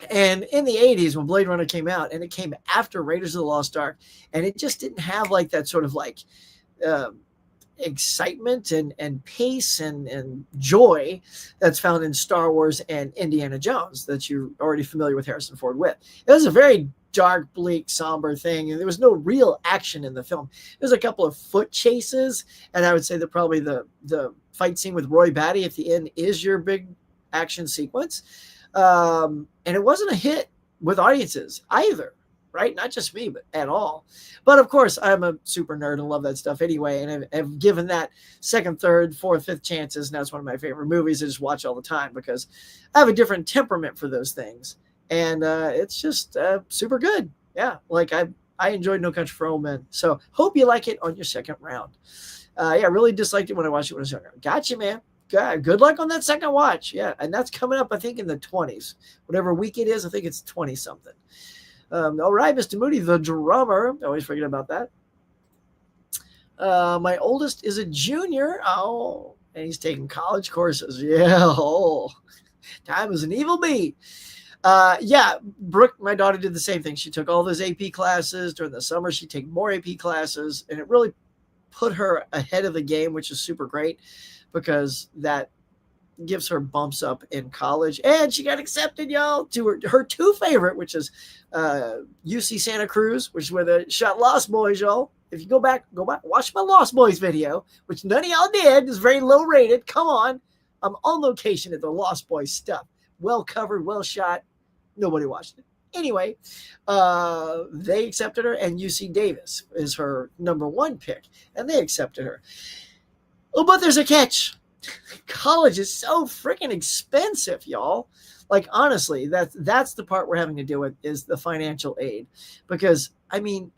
And in the 80s when Blade Runner came out, and it came after Raiders of the Lost Ark, and it just didn't have like that sort of like excitement and pace and joy that's found in Star Wars and Indiana Jones that you're already familiar with Harrison Ford with. It was a very dark, bleak, somber thing, and there was no real action in the film. There's a couple of foot chases, and I would say that probably the fight scene with Roy Batty at the end is your big action sequence. And it wasn't a hit with audiences either, right? Not just me, but at all. But of course, I'm a super nerd and love that stuff anyway. And I've given that second, third, fourth, fifth chances. And that's one of my favorite movies I just watch all the time because I have a different temperament for those things. And it's just super good. Yeah, like I enjoyed No Country for Old Men. So hope you like it on your second round. Yeah, I really disliked it when I watched it when I was younger. Gotcha, man. Good luck on that second watch. Yeah, and that's coming up, I think, in the 20s. Whatever week it is, I think it's 20-something. All right, Mr. Moody, the drummer. I always forget about that. My oldest is a junior. Oh, and he's taking college courses. Yeah, oh, time is an evil bee. Yeah, Brooke, my daughter, did the same thing. She took all those AP classes. During the summer, she'd take more AP classes, and it really put her ahead of the game, which is super great because that gives her bumps up in college. And she got accepted, y'all, to her two favorite, which is UC Santa Cruz, which is where the shot Lost Boys, y'all. If you go back, watch my Lost Boys video, which none of y'all did. It's very low rated. Come on. I'm on location at the Lost Boys stuff. Well covered, well shot. Nobody watched it. Anyway, they accepted her, and UC Davis is her number one pick, and they accepted her. Oh, but there's a catch. College is so freaking expensive, y'all. Like, honestly, that's the part we're having to deal with is the financial aid. Because, I mean,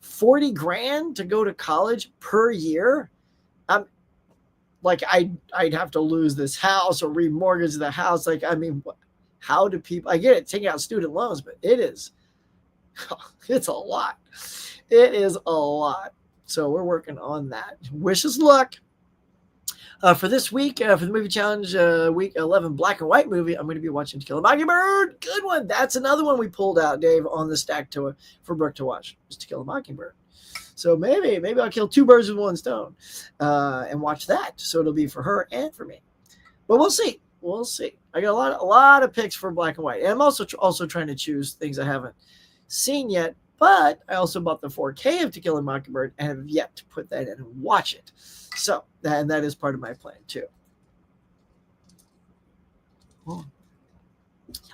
40 grand to go to college per year? Like, I'd have to lose this house or remortgage the house. Like, I mean, how do people, I get it, taking out student loans, but it's a lot. It is a lot. So we're working on that. Wish us luck. For this week, for the movie challenge, week 11 black and white movie, I'm going to be watching To Kill a Mockingbird. Good one. That's another one we pulled out, Dave, on the stack for Brooke to watch. Was To Kill a Mockingbird. So maybe I'll kill two birds with one stone and watch that. So it'll be for her and for me. But we'll see. We'll see. I got a lot of picks for black and white. And I'm also trying to choose things I haven't seen yet. But I also bought the 4K of To Kill a Mockingbird and have yet to put that in and watch it. So, and that is part of my plan too.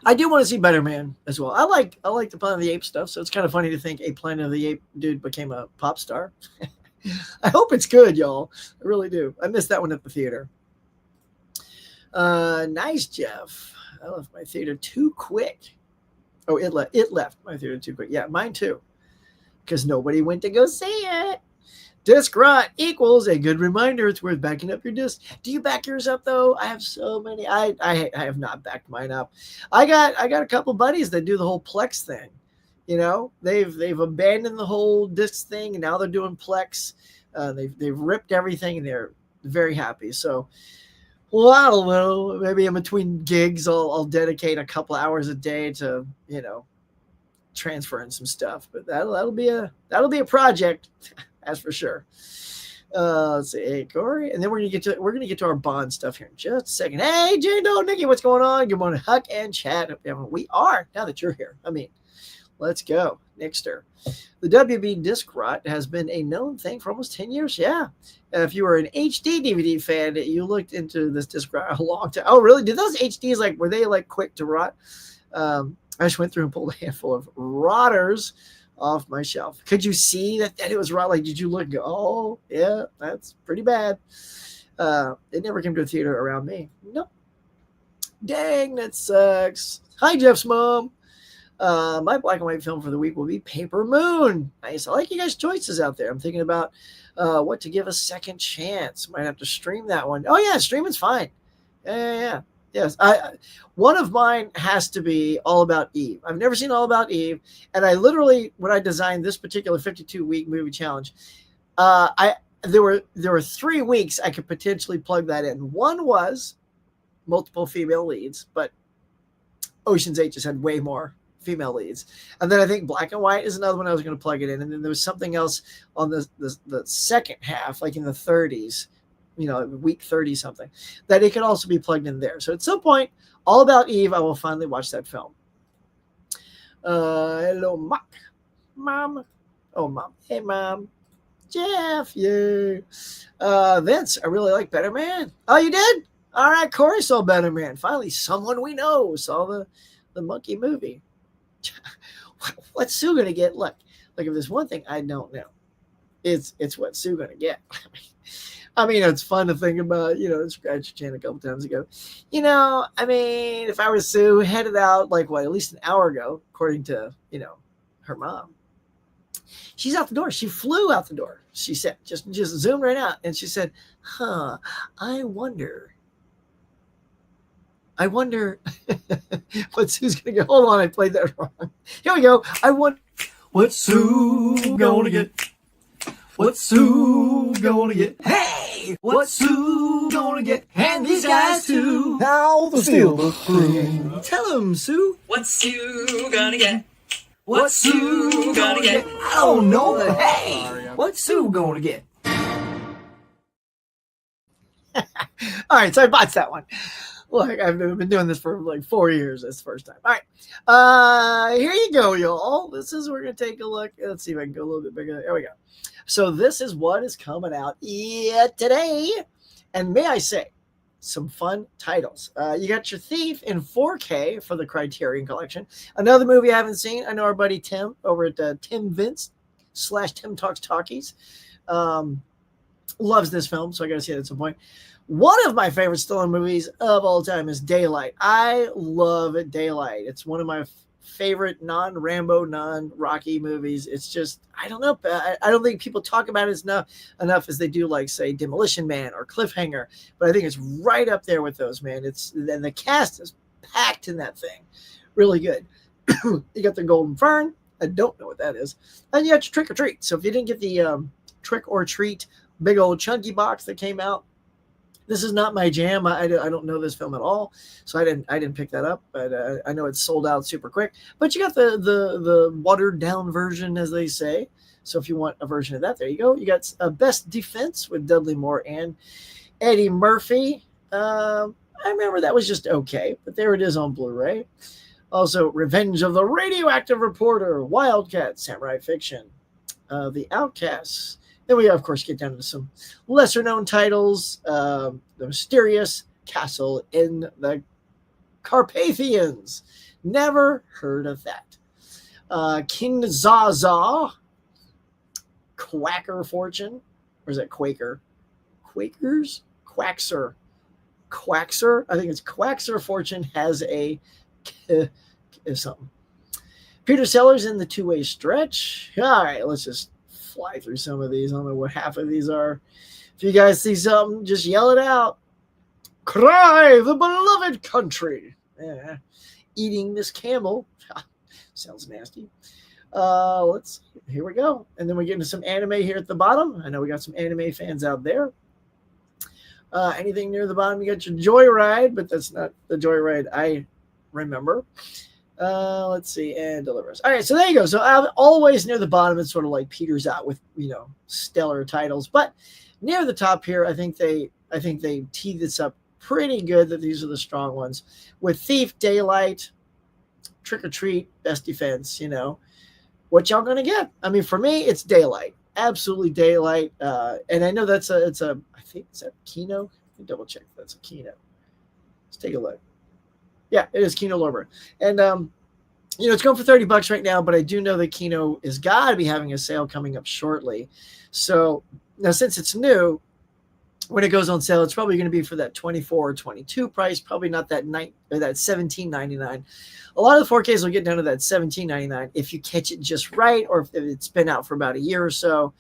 I do want to see Better Man as well. I like the Planet of the Apes stuff, so it's kind of funny to think a Planet of the Apes dude became a pop star. I hope it's good, y'all. I really do. I missed that one at the theater. Nice, Jeff. I left my theater too quick. Oh, it left my theater too quick. Yeah, mine too. Because nobody went to go see it. Disc rot equals a good reminder. It's worth backing up your disc. Do you back yours up though? I have so many. I have not backed mine up. I got a couple buddies that do the whole Plex thing. You know, they've abandoned the whole disc thing and now they're doing Plex. They've ripped everything and they're very happy. So, well, I don't know. Maybe in between gigs, I'll dedicate a couple hours a day to transferring some stuff. But that'll be a project. That's for sure. Let's see, hey, Corey, and then we're gonna get to our Bond stuff here in just a second. Hey, Jando, Nikki, what's going on? Good morning, Huck and Chad. We are now that you're here. I mean, let's go, Nixter. The WB disc rot has been a known thing for almost 10 years. Yeah, if you were an HD DVD fan, you looked into this disc rot a long time. Oh, really? Did those HDs were they quick to rot? I just went through and pulled a handful of rotters off my shelf. Could you see that it was raw? Did you look and go, oh, yeah, that's pretty bad. It never came to a theater around me. Nope. Dang, that sucks. Hi, Jeff's mom. My black and white film for the week will be Paper Moon. Nice. I like you guys' choices out there. I'm thinking about what to give a second chance. Might have to stream that one. Oh, yeah, streaming's fine. Yeah. Yes, one of mine has to be All About Eve. I've never seen All About Eve, and I literally, when I designed this particular 52-week movie challenge, there were 3 weeks I could potentially plug that in. One was multiple female leads, but Ocean's 8 just had way more female leads. And then I think Black and White is another one I was going to plug it in, and then there was something else on the second half, like in the 30s. Week 30 something, that it could also be plugged in there. So at some point, All About Eve, I will finally watch that film. Hello, Mom. Oh, Mom. Hey, Mom. Jeff, yay. Vince, I really like Better Man. Oh, you did? All right, Corey saw Better Man. Finally, someone we know saw the monkey movie. What's Sue going to get? Look, if there's one thing I don't know, it's what Sue going to get. I mean, it's fun to think about, scratch your chin a couple times ago. If I were Sue, headed out at least an hour ago, according to, her mom. She's out the door. She flew out the door. She said, just zoomed right out. And she said, I wonder what Sue's going to get. Hold on, I played that wrong. Here we go. I wonder what Sue going to get. What's Sue gonna get? Hey! What's Sue gonna get? And these guys too. Now the Silver Crew. Tell them, Sue. What's Sue gonna get? What's Sue gonna get? I don't know, but hey! What's Sue gonna get? All right, so I botched that one. Look, I've been doing this for like 4 years. That's the first time. All right. Here you go, y'all. This is, we're going to take a look. Let's see if I can go a little bit bigger. There we go. So this is what is coming out today. And may I say, some fun titles. You got your Thief in 4K for the Criterion Collection. Another movie I haven't seen. I know our buddy Tim over at Tim Vince / Tim Talks Talkies loves this film, so I got to see it at some point. One of my favorite Stallone movies of all time is Daylight. I love Daylight. It's one of my favorite non-Rambo, non-Rocky movies. It's just, I don't know. I don't think people talk about it enough as they do, like, say, Demolition Man or Cliffhanger. But I think it's right up there with those, man. And the cast is packed in that thing. Really good. You got the Golden Fern. I don't know what that is. And you got your Trick or Treat. So if you didn't get the Trick or Treat big old chunky box that came out, this is not my jam. I don't know this film at all, so I didn't pick that up. But I know it's sold out super quick. But you got the watered down version, as they say. So if you want a version of that, there you go. You got Best Defense with Dudley Moore and Eddie Murphy. I remember that was just okay, but there it is on Blu-ray. Also, Revenge of the Radioactive Reporter, Wildcat, Samurai Fiction, The Outcasts. Then we, of course, get down to some lesser-known titles. The Mysterious Castle in the Carpathians. Never heard of that. King Zaza. Quacker Fortune. Or is that Quaker? Quakers? Quaxer. Quaxer? I think it's Quaxer Fortune has a something. Peter Sellers in the Two-Way Stretch. All right, let's just fly through some of these. I don't know what half of these are. If you guys see something, just yell it out. Cry, the beloved country. Yeah. Eating this camel. Sounds nasty. Let's see. Here we go. And then we get into some anime here at the bottom. I know we got some anime fans out there. Anything near the bottom, you got your Joyride, but that's not the Joyride I remember. Let's see, and Deliverance. All right, so there you go. So always near the bottom, it sort of like peters out with, stellar titles. But near the top here, I think they tee this up pretty good that these are the strong ones. With Thief, Daylight, Trick or Treat, Best Defense, what y'all gonna get? I mean, for me, it's Daylight. Absolutely Daylight. And I know I think it's a Kino. Let me double check if that's a Kino. Let's take a look. Yeah, it is Kino Lorber. And, it's going for $30 right now, but I do know that Kino has got to be having a sale coming up shortly. So now, since it's new, when it goes on sale, it's probably going to be for that $24 or $22 price, probably not that $17.99. A lot of the 4Ks will get down to that $17.99 if you catch it just right, or if it's been out for about a year or so.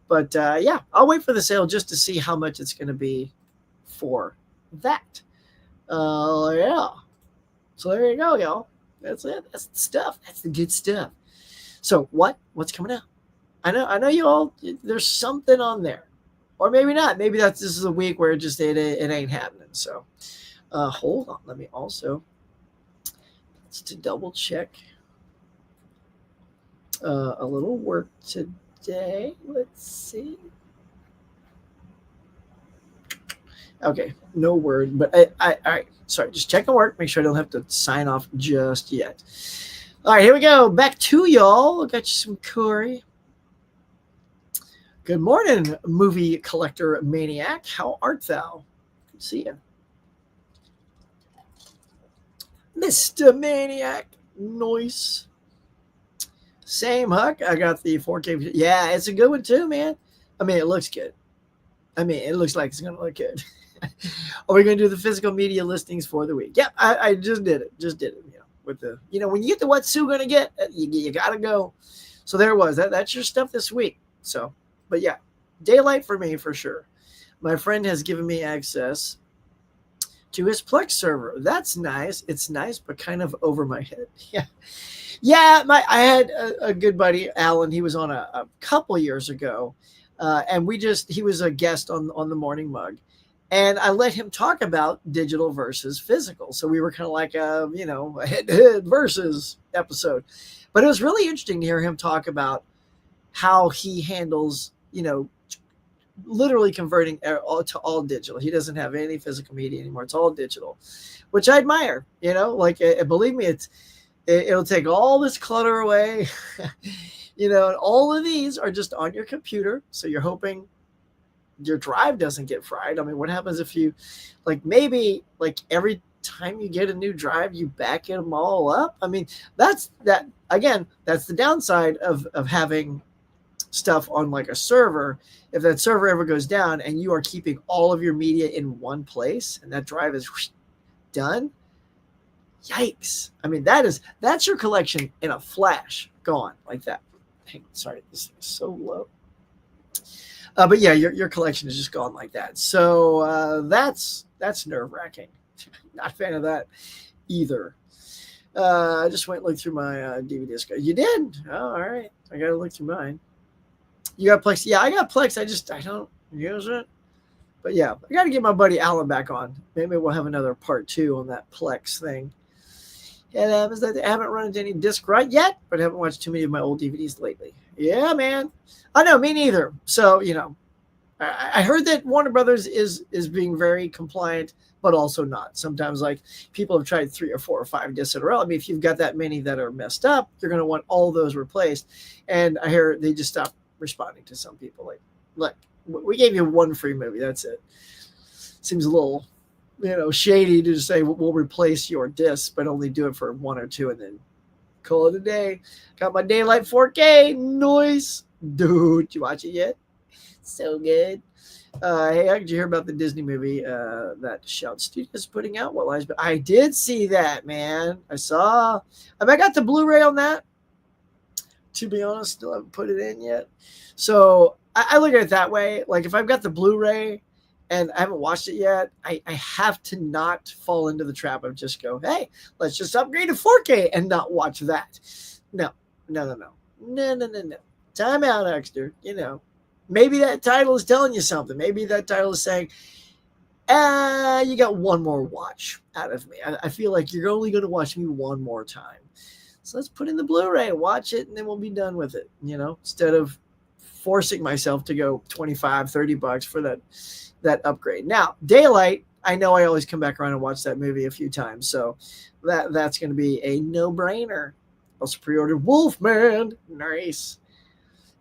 But yeah, I'll wait for the sale just to see how much it's going to be for that. Yeah. So there you go, y'all. That's it. That's the stuff. That's the good stuff. So what's coming out? I know you all. There's something on there, or maybe not. Maybe this is a week where it ain't happening. So hold on. Let me also to double check a little work today. Let's see. Okay, no word, but all right. Sorry, just checking work. Make sure I don't have to sign off just yet. All right, here we go. Back to y'all. I got you some Corey. Good morning, movie collector maniac. How art thou? Good to see you. Mr. Maniac. Nice. Same, Huck. I got the 4K. Yeah, it's a good one too, man. I mean, it looks good. I mean, it looks like it's going to look good. Are we going to do the physical media listings for the week? Yeah, I just did it. With the, when you get to what Sue going to get, you got to go. So there it was. That's your stuff this week. So, but yeah, Daylight for me for sure. My friend has given me access to his Plex server. That's nice. It's nice, but kind of over my head. Yeah. Yeah, I had a good buddy, Alan. He was on a couple years ago, and he was a guest on the Morning Mug. And I let him talk about digital versus physical. So we were kind of like a head-to-head versus episode. But it was really interesting to hear him talk about how he handles, literally converting all to all digital. He doesn't have any physical media anymore. It's all digital, which I admire. Like believe me, it'll take all this clutter away. And all of these are just on your computer. So you're hoping your drive doesn't get fried. I mean, what happens if you, maybe every time you get a new drive, you back them all up? I mean, that's the downside of having stuff on a server. If that server ever goes down and you are keeping all of your media in one place and that drive is done, yikes. I mean, that's your collection in a flash, gone like that. Sorry, this is so low. But yeah, your collection is just gone like that. So that's nerve-wracking. Not a fan of that either. I just went and looked through my DVD disc. You did? Oh, all right. I got to look through mine. You got Plex? Yeah, I got Plex. I don't use it. But yeah, I got to get my buddy Alan back on. Maybe we'll have another part 2 on that Plex thing. And I haven't run into any disc right yet, but I haven't watched too many of my old DVDs lately. Yeah, man. I know, me neither. So, I heard that Warner Brothers is being very compliant, but also not. Sometimes, people have tried 3 or 4 or 5 discs in a row. I mean, if you've got that many that are messed up, you're going to want all those replaced. And I hear they just stopped responding to some people. Look, we gave you 1 free movie. That's it. Seems a little, shady to say we'll replace your discs, but only do it for 1 or 2 and then call it a day. Got my Daylight 4K. Noise. Dude, did you watch it yet? So good. Hey, did you hear about the Disney movie that Shout Studios is putting out? What Lies? But I did see that, man. I got the Blu-ray on that. To be honest, still haven't put it in yet. So I look at it that way. If I've got the Blu-ray and I haven't watched it yet, I have to not fall into the trap of just go, hey, let's just upgrade to 4K and not watch that. No. Time out, Exter. Maybe that title is telling you something. Maybe that title is saying, you got 1 more watch out of me. I feel like you're only going to watch me 1 more time. So let's put in the Blu-ray, watch it, and then we'll be done with it, instead of forcing myself to go $25-$30 for that upgrade. Now, Daylight, I know I always come back around and watch that movie a few times, so that's going to be a no-brainer. Also pre-ordered Wolfman. Nice.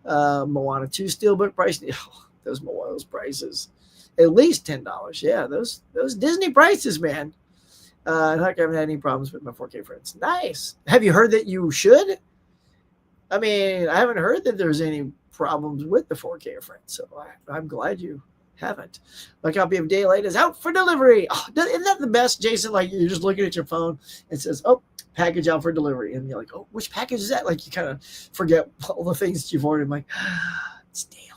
Moana 2 Steelbook price. Oh, those prices. At least $10. Yeah, those Disney prices, man. I haven't had any problems with my 4K friends. Nice. Have you heard that you should? I mean, I haven't heard that there's any problems with the 4K friends, so I'm glad you haven't. My copy of Daylight is out for delivery. Oh, isn't that the best, Jason? You're just looking at your phone and it says, oh, package out for delivery. And you're like, oh, which package is that? You kind of forget all the things that you've ordered. I'm like, it's Daylight.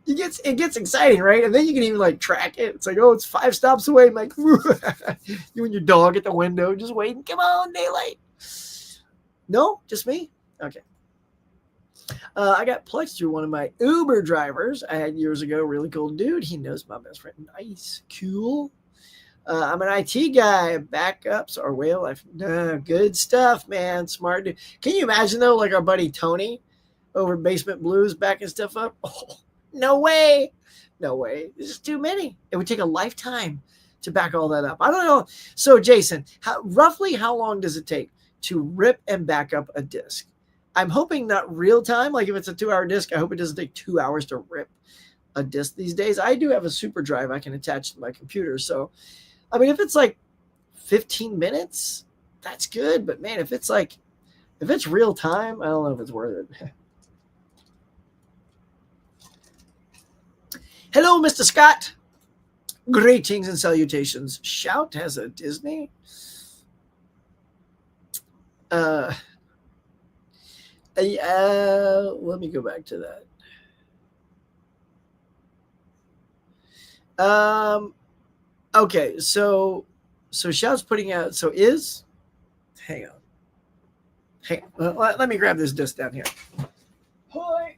It gets exciting, right? And then you can even track it. It's oh, it's 5 stops away. I'm like, you and your dog at the window just waiting. Come on, Daylight. No, just me? Okay. I got Plex through one of my Uber drivers I had years ago. Really cool dude. He knows my best friend. Nice. Cool. I'm an IT guy. Backups are way of life. Good stuff, man. Smart dude. Can you imagine, though, our buddy Tony over Basement Blues backing stuff up? Oh, no way. No way. This is too many. It would take a lifetime to back all that up. I don't know. So, Jason, roughly how long does it take to rip and back up a disc? I'm hoping not real time. If it's a 2-hour disc, I hope it doesn't take 2 hours to rip a disc these days. I do have a super drive I can attach to my computer. So, I mean, if it's 15 minutes, that's good. But man, if it's real time, I don't know if it's worth it. Hello, Mr. Scott. Greetings and salutations. Shout has a Disney. Let me go back to that. Okay, so Shout's putting out. Hang on. Let me grab this disc down here. All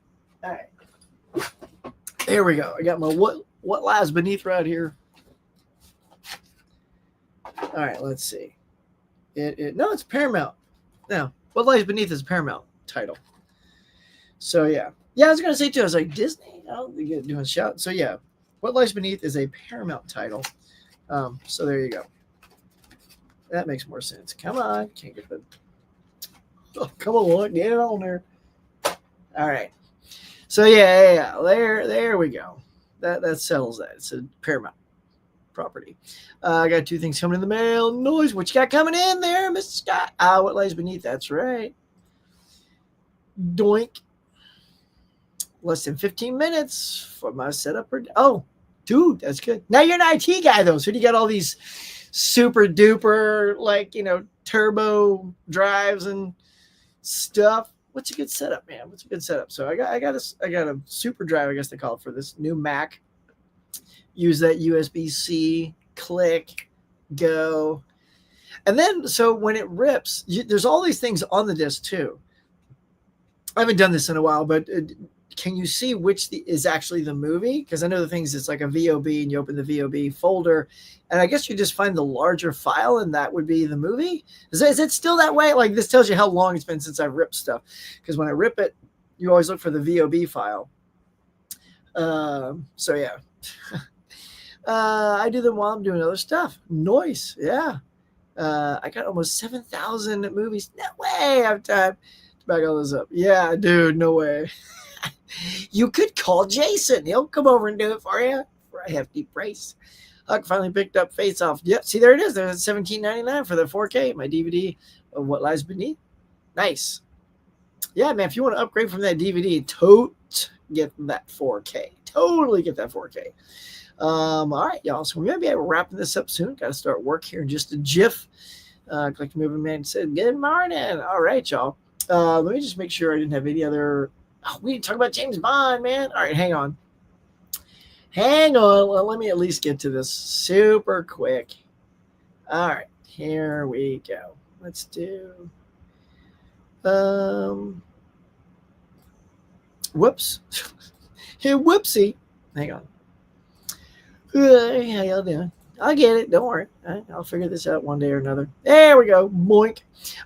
right. There we go. I got my what lies beneath right here. All right, let's see. No, it's Paramount. No, What Lies Beneath is Paramount title. So yeah. Yeah, I was gonna say too, I was like, Disney? I don't think you're doing a shout. So yeah. What Lies Beneath is a Paramount title. So there you go. That makes more sense. Come on. Can't get the come on, get it on there. All right. So yeah. There we go. That settles that. It's a Paramount property. I got 2 things coming in the mail. Noise. What you got coming in there, Mr. Scott? What Lies Beneath? That's right. Doink. Less than 15 minutes for my setup. Oh, dude, that's good. Now you're an IT guy though, so you got all these super duper turbo drives and stuff. What's a good setup, man? What's a good setup? So I got a super drive, I guess they call it, for this new Mac. Use that USB-C, click, go. And then, so when it rips, there's all these things on the disk too. I haven't done this in a while, but can you see which is actually the movie? Because I know the things, it's like a VOB and you open the VOB folder. And I guess you just find the larger file and that would be the movie. Is it still that way? Like, this tells you how long it's been since I've ripped stuff. Because when I rip it, you always look for the VOB file. So yeah. I do them while I'm doing other stuff. Noise. Yeah. I got almost 7,000 movies. No way I have time to back all those up. Yeah, dude, no way. You could call Jason. He'll come over and do it for you for a hefty price. Huck finally picked up Face Off. Yep, see, there it is. There's $17.99 for the 4K. My DVD of What Lies Beneath. Nice. Yeah, man, if you want to upgrade from that DVD, get that 4K. Totally get that 4K. All right, y'all. So we're going to be wrapping this up soon. Got to start work here in just a jiff. Click Moving Man said, good morning. All right, y'all. Let me just make sure I didn't have any other. Oh, we didn't talk about James Bond, man. All right, hang on. Well, let me at least get to this super quick. All right, here we go. Let's do. Whoops. Hey, whoopsie. Hang on. Hey, how y'all doing? I'll get it. Don't worry. I'll figure this out one day or another. There we go. Boink.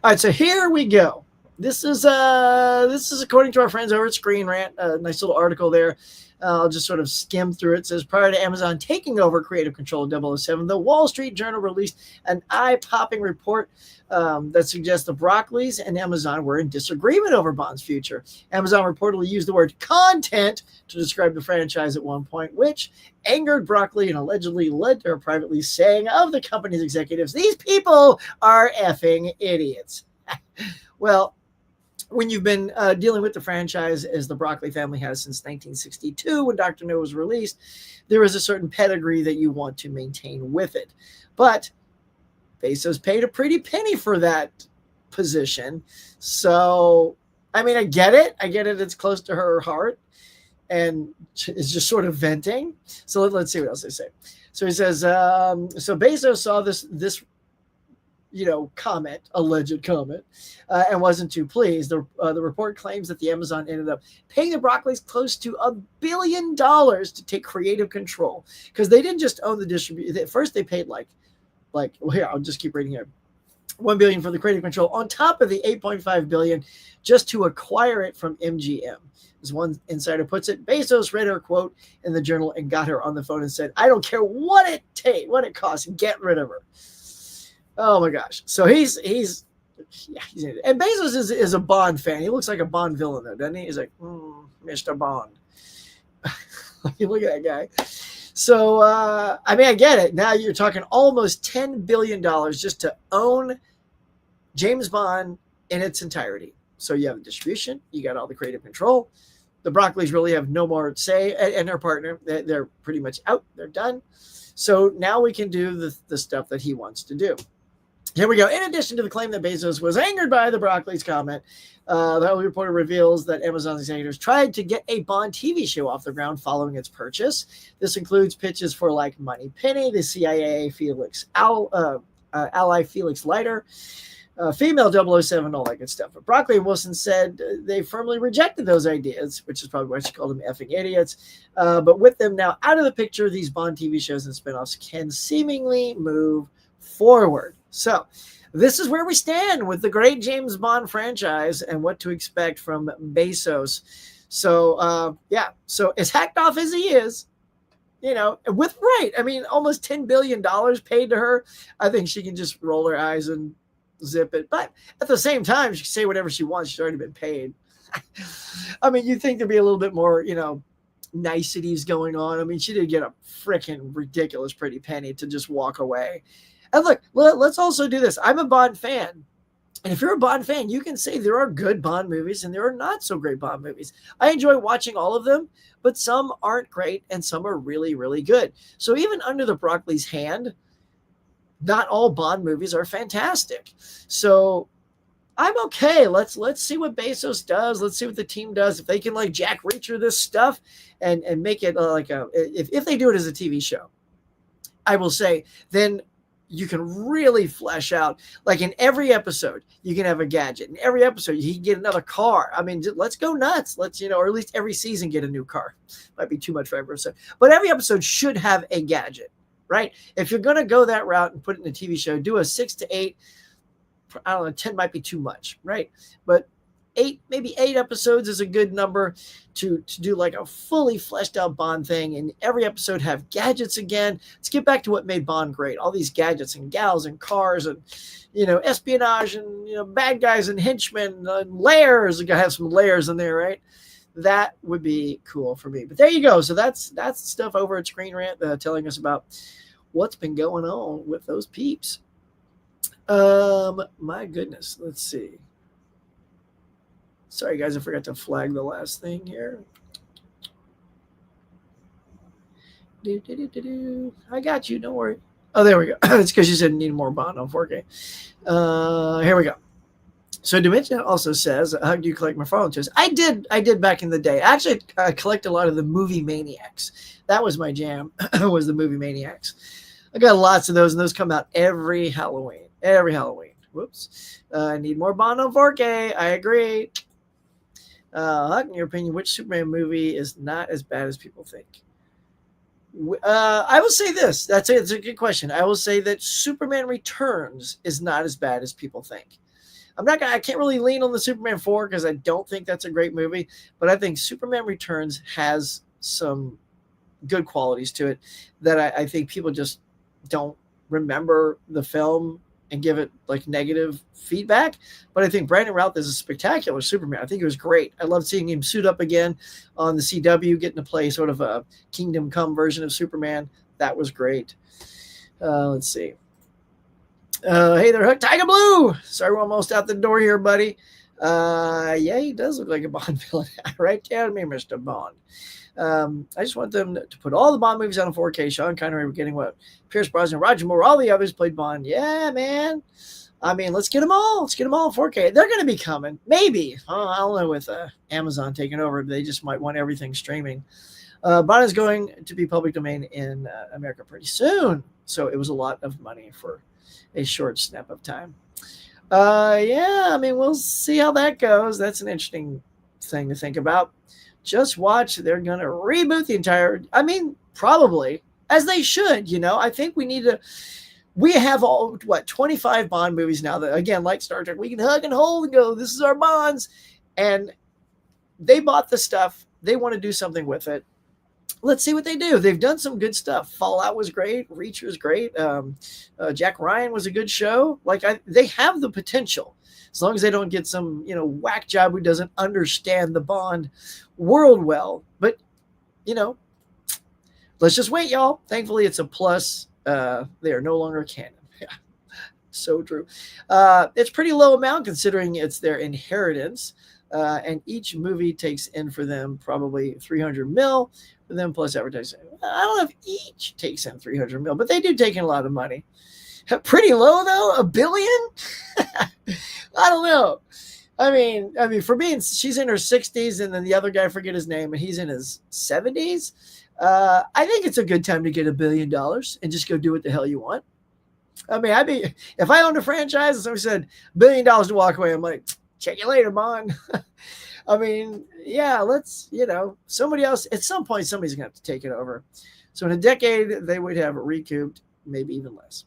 All right, so here we go. This is according to our friends over at Screen Rant. A nice little article there. I'll just sort of skim through it. It says, prior to Amazon taking over creative control of 007, the Wall Street Journal released an eye-popping report that suggests the Broccoli's and Amazon were in disagreement over Bond's future. Amazon reportedly used the word content to describe the franchise at one point, which angered Broccoli and allegedly led to her privately saying of the company's executives, these people are effing idiots. Well, when you've been dealing with the franchise as the Broccoli family has since 1962, when Dr. No was released, there is a certain pedigree that you want to maintain with it. But Bezos paid a pretty penny for that position. So, I mean, I get it. It's close to her heart and is just sort of venting. So let's see what else they say. So he says, so Bezos saw this alleged comment, and wasn't too pleased. The report claims that the Amazon ended up paying the Broccoli's close to $1 billion to take creative control, because they didn't just own the distribution. At first, they paid like, well, here, I'll just keep reading here. $1 billion for the creative control on top of the $8.5 billion just to acquire it from MGM. As one insider puts it, Bezos read her quote in the Journal and got her on the phone and said, "I don't care what it costs, get rid of her." Oh my gosh! So he's and Bezos is a Bond fan. He looks like a Bond villain though, doesn't he? He's like, Mr. Bond. Look at that guy. So I mean, I get it. Now you're talking almost $10 billion just to own James Bond in its entirety. So you have the distribution, you got all the creative control. The Broccoli's really have no more say, and their partner, they're pretty much out. They're done. So now we can do the stuff that he wants to do. Here we go. In addition to the claim that Bezos was angered by the Broccoli's comment, the reporter reveals that Amazon executives tried to get a Bond TV show off the ground following its purchase. This includes pitches for like Moneypenny, the CIA ally Felix Leiter, female 007, all that good stuff. But Broccoli and Wilson said they firmly rejected those ideas, which is probably why she called them effing idiots. But with them now out of the picture, these Bond TV shows and spinoffs can seemingly move forward. So this is where we stand with the great James Bond franchise and what to expect from Bezos. So yeah, so as hacked off as he is, with right, I mean, almost $10 billion paid to her. I think she can just roll her eyes and zip it. But at the same time, she can say whatever she wants. She's already been paid. I mean, you'd think there'd be a little bit more, niceties going on. I mean, she did get a freaking ridiculous pretty penny to just walk away. And look, let's also do this. I'm a Bond fan. And if you're a Bond fan, you can say there are good Bond movies and there are not so great Bond movies. I enjoy watching all of them, but some aren't great and some are really, really good. So even under the Broccoli's hand, not all Bond movies are fantastic. So I'm okay. Let's see what Bezos does. Let's see what the team does. If they can like Jack Reacher this stuff and make it if they do it as a TV show, I will say then you can really flesh out, like in every episode, you can have a gadget. In every episode, you can get another car. I mean, let's go nuts. Let's, or at least every season get a new car. Might be too much for every episode. But every episode should have a gadget, right? If you're going to go that route and put it in a TV show, do a 6 to 8. I don't know, 10 might be too much, right? But maybe eight episodes is a good number to do like a fully fleshed out Bond thing, and every episode have gadgets again. Let's get back to what made Bond great. All these gadgets and gals and cars and, espionage and, bad guys and henchmen and layers. You gotta have some layers in there, right? That would be cool for me. But there you go. So that's stuff over at Screen Rant telling us about what's been going on with those peeps. My goodness. Let's see. Sorry, guys, I forgot to flag the last thing here. I got you. Don't worry. Oh, there we go. It's because you said need more Bond on 4K. Here we go. So Dimension also says, how do you collect my phone shows? I did back in the day. Actually, I collect a lot of the Movie Maniacs. That was my jam, was the Movie Maniacs. I got lots of those, and those come out every Halloween. Whoops. I need more Bond on 4K. I agree. Huck, in your opinion, which Superman movie is not as bad as people think? I will say this. It's a good question. I will say that Superman Returns is not as bad as people think. I can't really lean on the Superman 4 because I don't think that's a great movie, but I think Superman Returns has some good qualities to it that I think people just don't remember the film and give it like negative feedback. But I think Brandon Routh is a spectacular Superman. I think it was great. I love seeing him suit up again on the CW, getting to play sort of a Kingdom Come version of Superman. That was great. Let's see. Hey there, Hook. Tiger Blue. Sorry, we're almost out the door here, buddy. Yeah, he does look like a Bond villain. Right down me, Mr. Bond. I just want them to put all the Bond movies on 4K. Sean Connery, we're getting what? Pierce Brosnan, Roger Moore, all the others played Bond. Yeah, man. I mean, let's get them all. Let's get them all in 4K. They're going to be coming. Maybe. I don't know with Amazon taking over. They just might want everything streaming. Bond is going to be public domain in America pretty soon. So it was a lot of money for a short snap of time. Yeah, I mean, we'll see how that goes. That's an interesting thing to think about. Just watch. They're going to reboot the entire, probably, as they should, I think we have 25 Bond movies now that, again, like Star Trek, we can hug and hold and go, this is our Bonds. And they bought the stuff. They want to do something with it. Let's see what they do. They've done some good stuff. Fallout was great. Reacher was great. Jack Ryan was a good show. They have the potential. As long as they don't get some, whack job who doesn't understand the Bond world well. But, let's just wait, y'all. Thankfully, it's a plus. They are no longer canon. Yeah, so true. It's pretty low amount considering it's their inheritance. And each movie takes in for them probably 300 mil for them plus advertising. I don't know if each takes in 300 mil, but they do take in a lot of money. Pretty low though, $1 billion. I don't know. I mean, for me, she's in her 60s, and then the other guy, I forget his name, and he's in his 70s. I think it's a good time to get $1 billion and just go do what the hell you want. I mean, if I owned a franchise and somebody said $1 billion to walk away, I'm like, check you later, Bond. I mean, yeah, let's, somebody else, at some point, somebody's going to have to take it over. So in a decade, they would have recouped, maybe even less.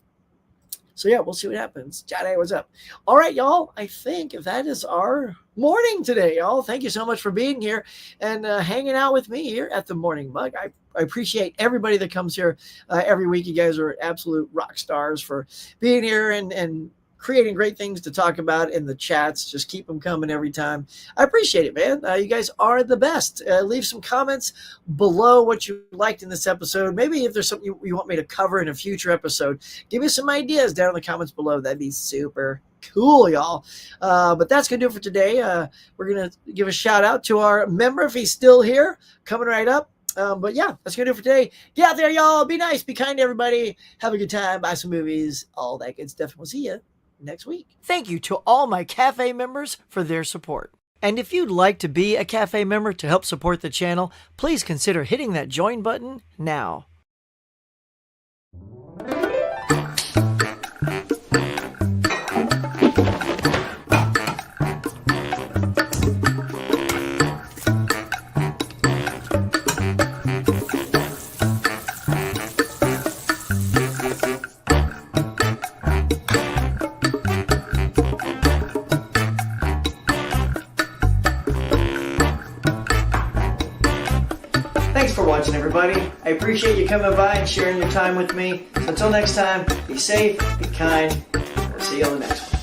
So yeah, we'll see what happens. Jade, what's up? All right, y'all. I think that is our morning today, y'all. Thank you so much for being here and hanging out with me here at the Morning Mug. I appreciate everybody that comes here every week. You guys are absolute rock stars for being here and creating great things to talk about in the chats. Just keep them coming every time. I appreciate it, man. You guys are the best. Leave some comments below what you liked in this episode. Maybe if there's something you want me to cover in a future episode, give me some ideas down in the comments below. That'd be super cool, y'all. But that's going to do it for today. We're going to give a shout out to our member if he's still here, coming right up. But yeah, that's going to do it for today. Get out there, y'all. Be nice. Be kind to everybody. Have a good time. Buy some movies. All that good stuff. We'll see you next week. Thank you to all my Cafe members for their support. And if you'd like to be a Cafe member to help support the channel, please consider hitting that join button now. Thanks for watching, everybody. I appreciate you coming by and sharing your time with me. Until next time, be safe, be kind. I'll see you on the next one.